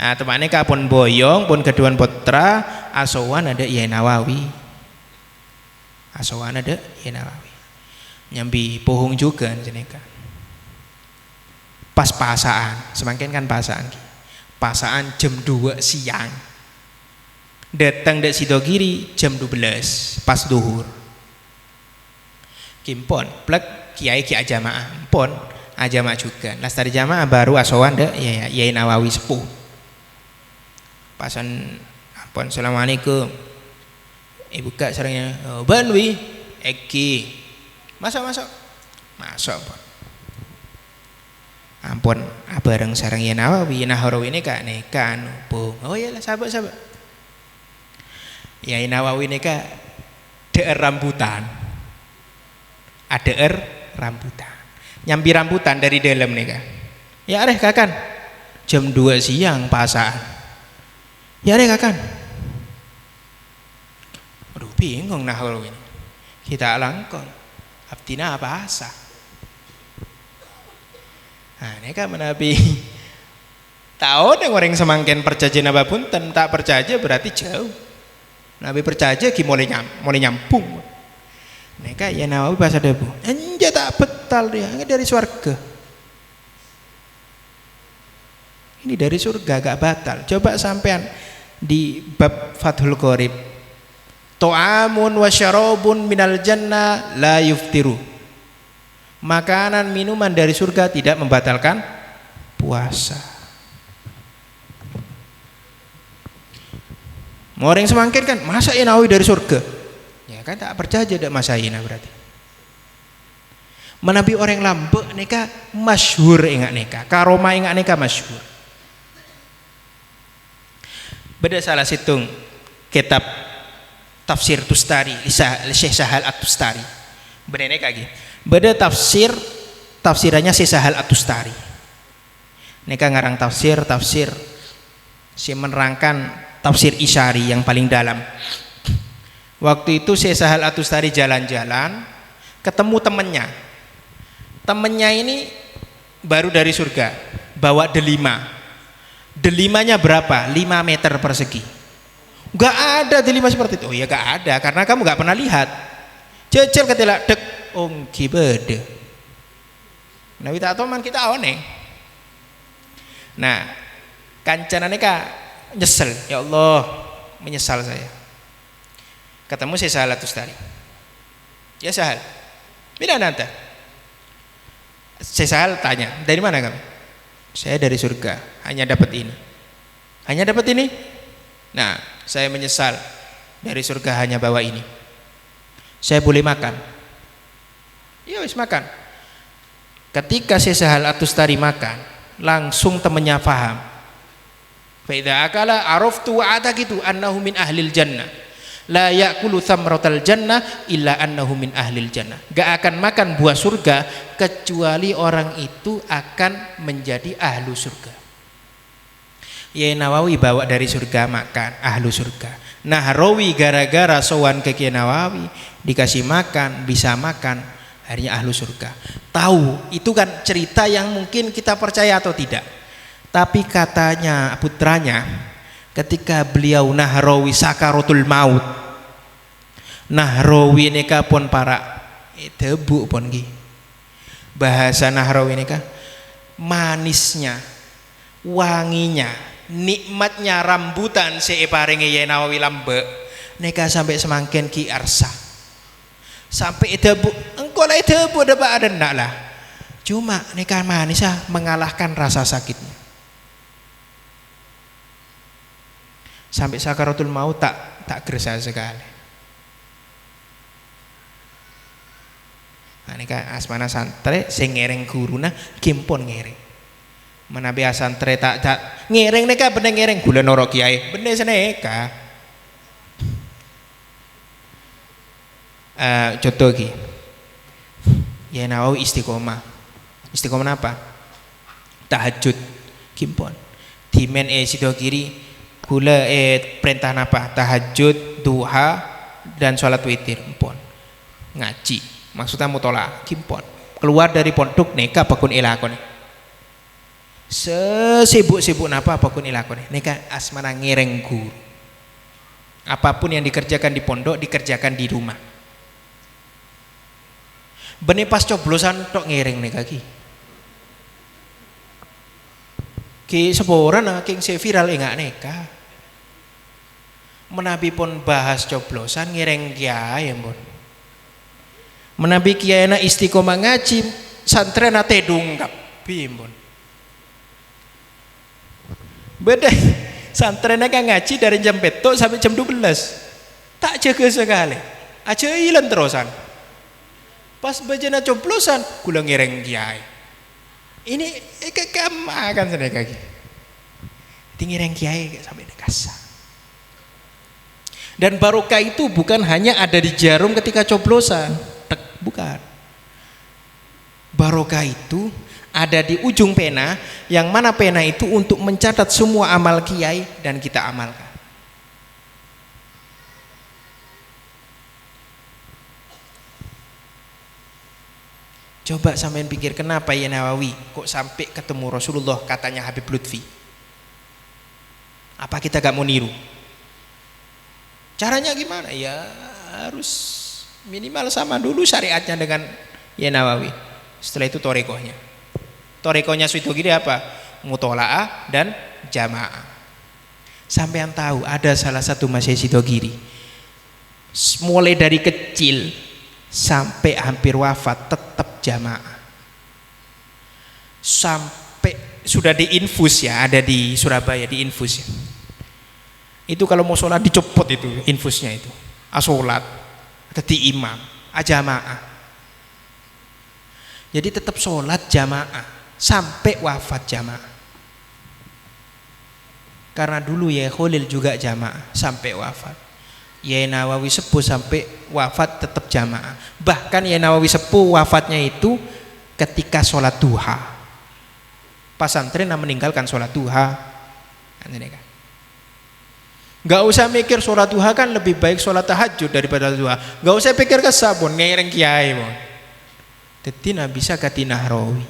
Nah temannya kapun boyong pun keduan putra asowan ada Ya Nawawi. Asowan ada Ya Nawawi. Nyambi puhung juga neka. Pas pasaan, semakin kan pasaan. Pasaan jam 2 siang. Datang dak Sidogiri jam 12 pas duhur. Kimpon plek kiai jamaah pon ajamaah juga lastari jamaah baru asowan deh ya Nawawi sepuh pasan pon assalamualaikum ibu kak seringnya banwi eki masuk pon ampun bareng sareng Ya Nawawi Nahrawi ini kak neka nubung oh ya lah sahabat Ya Nawawi neka daer rambutan ada rambutan nyambi rambutan dari dalam nih kak ya areh kakan jam 2 siang pasaan ya areh kakan aduh bingung nah kalau ini kita langkong abdina apa asa nah ini kan menabi tahu yang orang semangkin percaya naba punten tak percaya berarti jauh nabi percaya gimana nyampung neka Ya Nawawi bahasa debu anja tak betal dia ini dari surga ini dari surga gak batal. Coba sampean di bab Fathul Qorib to'amun wa syarabun minal jannah la yuftiru, makanan minuman dari surga tidak membatalkan puasa. Mau orang semangkin kan masa Ya Nawawi dari surga kan tak percaya dak masayina berarti menabi orang lambek neka masyhur ingat neka karoma ingat neka masyhur beda salah situng kitab tafsir Tustari Syekh Sahal At-Tustari beda neka lagi beda tafsir tafsirannya Syekh Sahal At-Tustari. Neka ngarang tafsir si menerangkan tafsir Isyari yang paling dalam. Waktu itu Syekh Sahal At-Tustari jalan-jalan ketemu temennya ini baru dari surga, bawa delimanya berapa? 5 meter persegi. Gak ada delima seperti itu. Oh ya gak ada, karena kamu gak pernah lihat. Jejel ketela dek ongki bede. Nah kita atoman kita one. Nah kancanane nyesel, ya Allah menyesal saya. Ketemu Syekh Sahal At-Tustari. Ya Sahal, bila nanti? Syekh Sahal tanya, dari mana kamu? Saya dari surga, hanya dapat ini. Hanya dapat ini? Nah, saya menyesal, dari surga hanya bawa ini. Saya boleh makan? Ya wis makan. Ketika Syekh Sahal At-Tustari makan, langsung temannya paham. Fa idza akala araftu wa ataqitu annahu min ahlil jannah. La ya'kulu thamratal jannah illa annahu min ahlil jannah. Gak akan makan buah surga kecuali orang itu akan menjadi ahlu surga. Kiai Nawawi bawa dari surga makan, ahlu surga. Nahrawi gara-gara sowan ke Kiai Nawawi dikasih makan, bisa makan, akhirnya ahlu surga. Tahu, itu kan cerita yang mungkin kita percaya atau tidak. Tapi katanya putranya ketika beliau Nahrawi sakaratul maut, Nahrawi neka pun para debu pun gi. Bahasa Nahrawi neka manisnya, wanginya, nikmatnya rambutan separinge Yai Nawawi lambe neka sampai semangkin ki arsa. Sampai debu, engkau lah debu dapat ada ndak lah. Cuma neka manisnya mengalahkan rasa sakitnya. Sampai sakaratul maut tak gerasa sekali. Nah, ini kan asmana santre sing ngereng guruna kimpon ngereng. Menabi santre tak ngereng neka bener ngereng gula noro kiai bener seneka. Contoh lagi. Ya Nawawi istiqomah. Istiqomah apa? Tahajud kimpon. Dimen sido kiri gula perintah apa? Tahajud, duha dan sholat witir kimpon. Ngaji. Maksudnya mutola kimpon, keluar dari pondok neka apapun ilakon, sesibuk-sibuk napa apapun ilakon neka asmana ngereng guru. Apapun yang dikerjakan di pondok dikerjakan di rumah. Benih pas coblosan tok ngereng neka ki seporan king se viral enggak neka. Menabi pun bahas coblosan ngereng kiai pun. Menabi kiai na istiqomah ngaji santren ate dungkap bimbon. Beda santren kan ngaji dari jam betok sampai jam 12. Tak jaga sekali. Aja ilan terusan. Pas bajana coblosan kula ngereng kiai. Ini kekamakan sedek lagi. Tingireng kiai sampai dekasa. Dan barokah itu bukan hanya ada di jarum ketika coblosan. Bukan. Barokah itu ada di ujung pena, yang mana pena itu untuk mencatat semua amal kiai dan kita amalkan. Coba sampean pikir kenapa ya Nawawi kok sampai ketemu Rasulullah katanya Habib Lutfi. Apa kita gak mau niru? Caranya gimana? Ya harus minimal sama dulu syariatnya dengan ya Nawawi. Setelah itu torekohnya. Torekohnya sudah gini apa? Mutola'ah dan jamaah. Sampean tahu ada salah satu Masih Sidogiri mulai dari kecil sampai hampir wafat tetap jamaah. Sampai sudah diinfus ya, ada di Surabaya diinfus ya. Itu kalau mau sholat dicopot itu infusnya itu. Asolat tadi imam, jamaah. Jadi tetap sholat jamaah sampai wafat jamaah. Karena dulu ya Khalil juga jamaah sampai wafat. Ya Nawawi sepuh sampai wafat tetap jamaah. Bahkan ya Nawawi sepuh wafatnya itu ketika sholat duha. Pesantren meninggalkan sholat duha. Gak usah mikir sholat duha kan lebih baik sholat tahajud daripada duha. Gak usah pikir kesabun ngereng kiai mon. Jadi bisa kati Nahrawi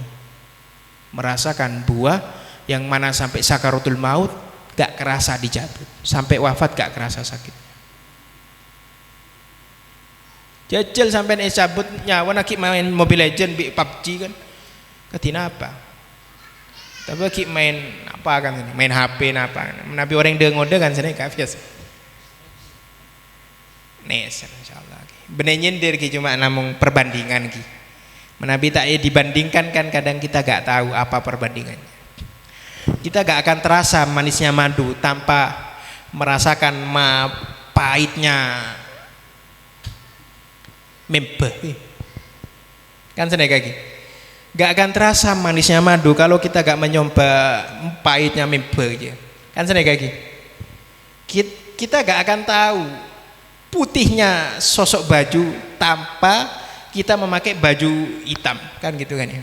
merasakan buah yang mana sampai sakaratul maut gak kerasa dicabut, sampai wafat gak kerasa sakit. Jajal sampai cabut nyawa lagi main Mobile Legend, PUBG kan. Katina apa? Tapi lagi main apa kan ini? Main HP apa? Nabi orang ngode kan sini kafias. Nes insyaallah. Bener nyindir ki cuma namung perbandingan ki. Menabi tak dibandingkan kan kadang kita gak tahu apa perbandingannya. Kita gak akan terasa manisnya madu tanpa merasakan pahitnya membe. Kan sini kaki. Gak akan terasa manisnya madu kalau kita gak mencoba pahitnya membe aja. Kan sini kaki. Kita gak akan tahu putihnya sosok baju tanpa kita memakai baju hitam, kan gitu kan ya.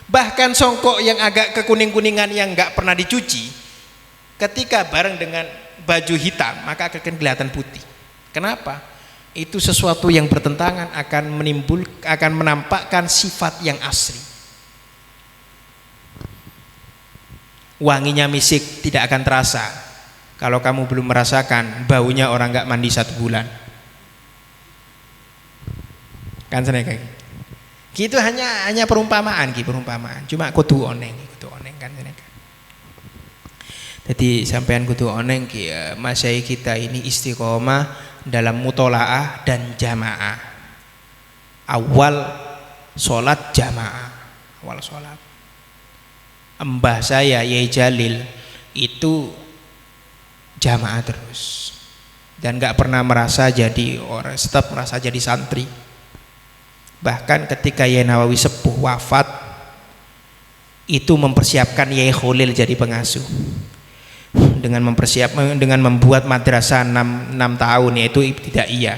Bahkan songkok yang agak kekuning-kuningan yang gak pernah dicuci, ketika bareng dengan baju hitam maka akan kelihatan putih. Kenapa? Itu sesuatu yang bertentangan akan menampakkan sifat yang asli. Wanginya misik tidak akan terasa kalau kamu belum merasakan baunya orang gak mandi 1 bulan. Kan sana kayak gitu. Hanya perumpamaan cuma kudu oneng kan sana. Jadi sampean kudu oneng ki masyai kita ini istiqomah dalam mutolaah dan jamaah. Awal sholat jamaah, awal sholat. Mbah saya Yai Jalil itu jamaah terus dan gak pernah merasa jadi orang, tetap merasa jadi santri. Bahkan ketika Yai Nawawi sepuh wafat itu mempersiapkan Yai Khalil jadi pengasuh dengan membuat madrasah 6 tahun yaitu ibtidaiyah.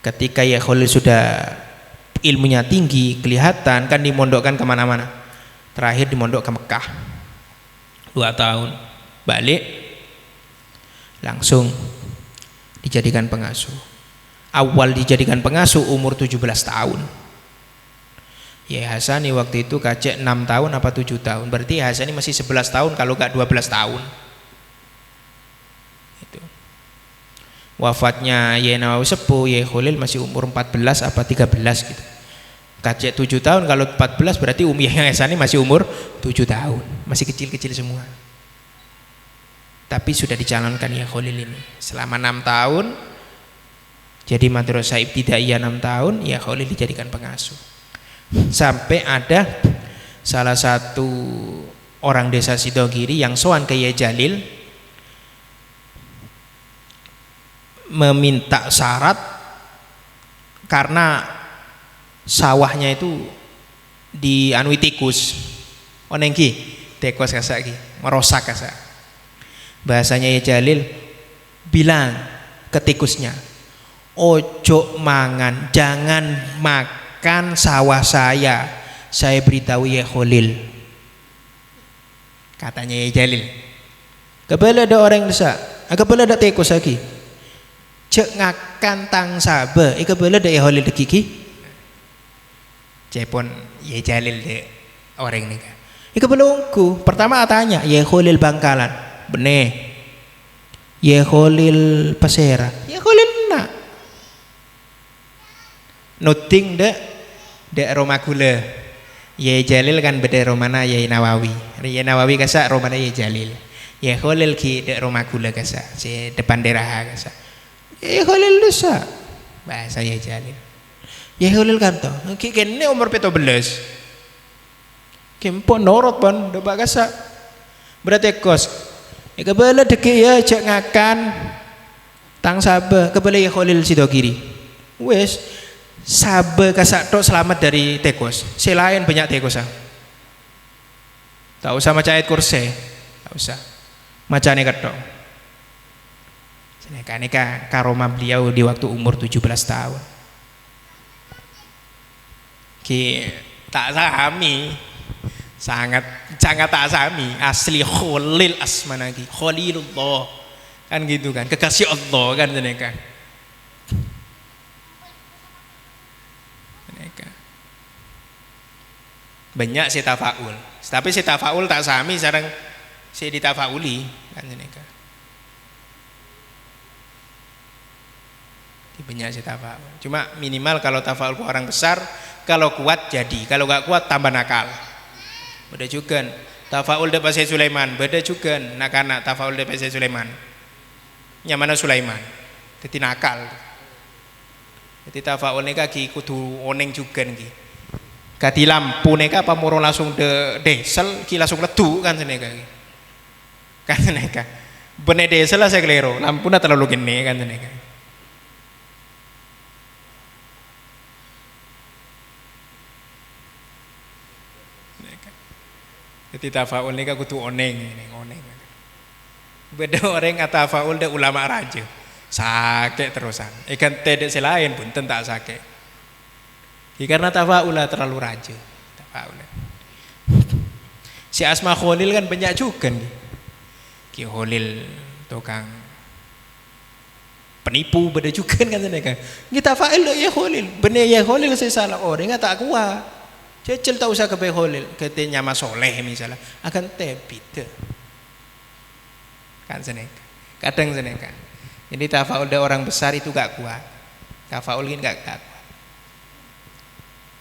Ketika Yai Khalil sudah ilmunya tinggi kelihatan kan dimondokkan kemana-mana, terakhir dimondok ke Mekah 2 tahun, balik langsung dijadikan pengasuh. Awal dijadikan pengasuh umur 17 tahun. Ya Hasani waktu itu kacek 6 tahun apa 7 tahun. Berarti Hasani masih 11 tahun kalau gak 12 tahun. Itu. Wafatnya Yai Nawawi sepuh, Yai Khalil masih umur 14 apa 13 gitu. Kacek 7 tahun kalau 14 berarti Yai Hasani masih umur 7 tahun. Masih kecil-kecil semua. Tapi sudah dicalonkan Yai Khalil ini selama 6 tahun. Jadi madrasah ibtidaiyah 6 tahun, ya Khalil dijadikan pengasuh. Sampai ada salah satu orang desa Sidogiri yang sowan ke Yai Jalil meminta syarat karena sawahnya itu dianui tikus. Onengki, tikus kasak ki, merosak kasak. Bahasanya Yai Jalil bilang ke tikusnya, ojo mangan, jangan makan sawah saya beritahu Yai Khalil, katanya Yai Jalil. Kebala ada orang desa, kebala ada tikus lagi, cek ngakan tang sabe, kebala ada Yai Khalil dekiki, cepon Yai Jalil de orang ini kan. Kebala ungku, pertama tanya Yai Khalil Bangkalan, bener, Yai Khalil Pasera, Yai Khalil nak. Noting dek Roma gula. Yai Jalil kan beda romana Yai Nawawi. Yai Nawawi kasa romana Yai Jalil. Yai Khalil ki dek Roma gula kasa, si depan daerah kasa. Yai Khalil desa. Bahasa Yai Jalil. Yai Khalil kanto. Ki kene umur 17. Kempo norot pon doba kasa. Berarti kos. Kebala deke ya cek ngakan tang sabe kebala Yai Khalil Sidogiri. Wes sabe kasak tok selamat dari tikus. Selain banyak tikus. Tak usah maca ayat kursi, tak usah. Macane ketok. Seneka karomah beliau di waktu umur 17 tahun. Ki tak sami. Sangat tak sami. Asli Khalil asmanaki. Khalilullah. Kan gitu kan. Kekasih Allah kan jenengan. Banyak si tafaul, tapi si tafaul tak sami sareng si ditafauli kan jenengan. Banyak si tafaul. Cuma minimal kalau tafaul ke orang besar, kalau kuat jadi, kalau gak kuat tambah nakal. Beda juga tafaul de Pasai Sulaiman, beda juga nak tafaul de Pasai Sulaiman. Nyamana Sulaiman, jadi nakal. Jadi tafaul neka ki kudu oneng juga nih. Kati lampu neka apa moro langsung desel ki langsung ledu kan seneka kan seneka bene desel lah saya kelero lampu na terlalu gede kan seneka jadi tafaul neka kudu oneng beda orang tafaul de ulama raja sakit terusan ikan tedek selain pun tentak sakit. Karena tafaul terlalu raja. Tafaul. Si Asma Khalil kan banyak juga nih. Ki Khalil tukang penipu beda juga kan mereka. Kita tafaul ya Khalil, bener ya Khalil saya salah orang tak kuat. Cecil tak usah ke Khalil, katanya nama soleh misalnya akan tebit. Kan seneka. Kadang seneka. Jadi tafaul dari orang besar itu gak kuat. Tafaul ini gak kuat.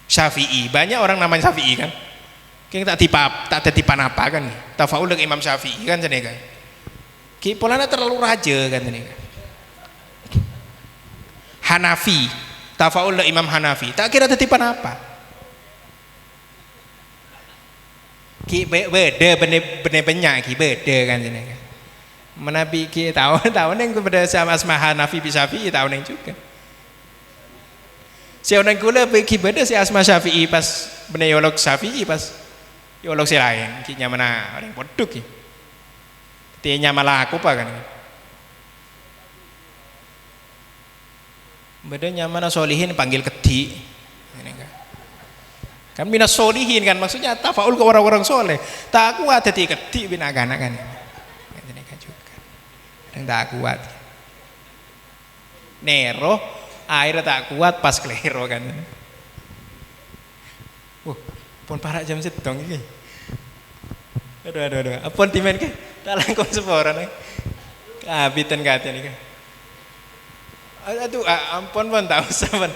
Syafi'i, banyak orang namanya Syafi'i kan. Kita tak tetipan apa kan. Tafaul dengan Imam Syafi'i kan jenengan. Ki polana terlalu raja kan jenengan. Hanafi, tafaul dengan Imam Hanafi, tak kira tetipan apa. Ki beda bener banyak ki beda kan jenengan. Menabi ki tahun yang kepada sama Asma Hanafi bisa Syafi'i tahun yang juga. Si orang kula pergi beda si Asma Syafi'i pas bener yolok Syafi'i pas yolok si lain kinya mana orang bodoh ki tianya malah aku apa kan beda nyamana solihin panggil kedi kan minas solihin kan maksudnya tafaul ke orang-orang soleh tak kuat jadi kedi binagana kan ini kan juga yang tak kuat Nero air tak kuat pas kelero kan. Pun parak jam setong iki. Aduh. Apun timen ke? Tak langkung seporan. Kabitan kate niki. Aduh, ampun pun tak usah pun.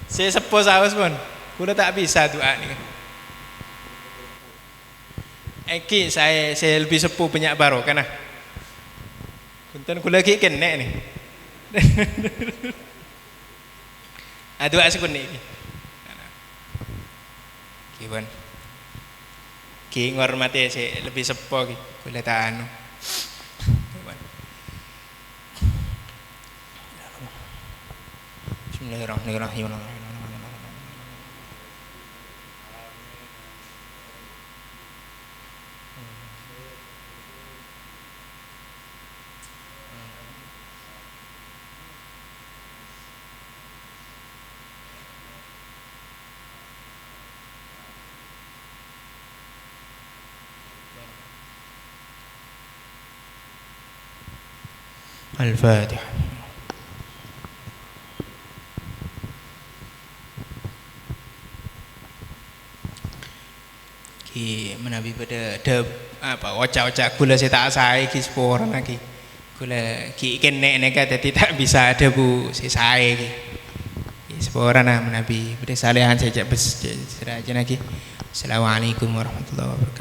Saya sepo saus pun. Kula tak bisa doa niki. Iki saya lebih sepuh banyak barokah nah. Punten kula iki kenek nih. Aduh asik ni. Kiwan. Ki ngormati si lebih sepo ki. Boleh tak anu. Bismillahirrahmanirrahim. Al-Fatihah. Ki menabi pada apa ocak-ocak gula saya tak saya ki seporan lagi gula ki kene neka jadi tak bisa ada bu si saya ki seporan lah menabi pada salihan saya cak bes aja lagi. Assalamualaikum warahmatullahi wabarakatuh.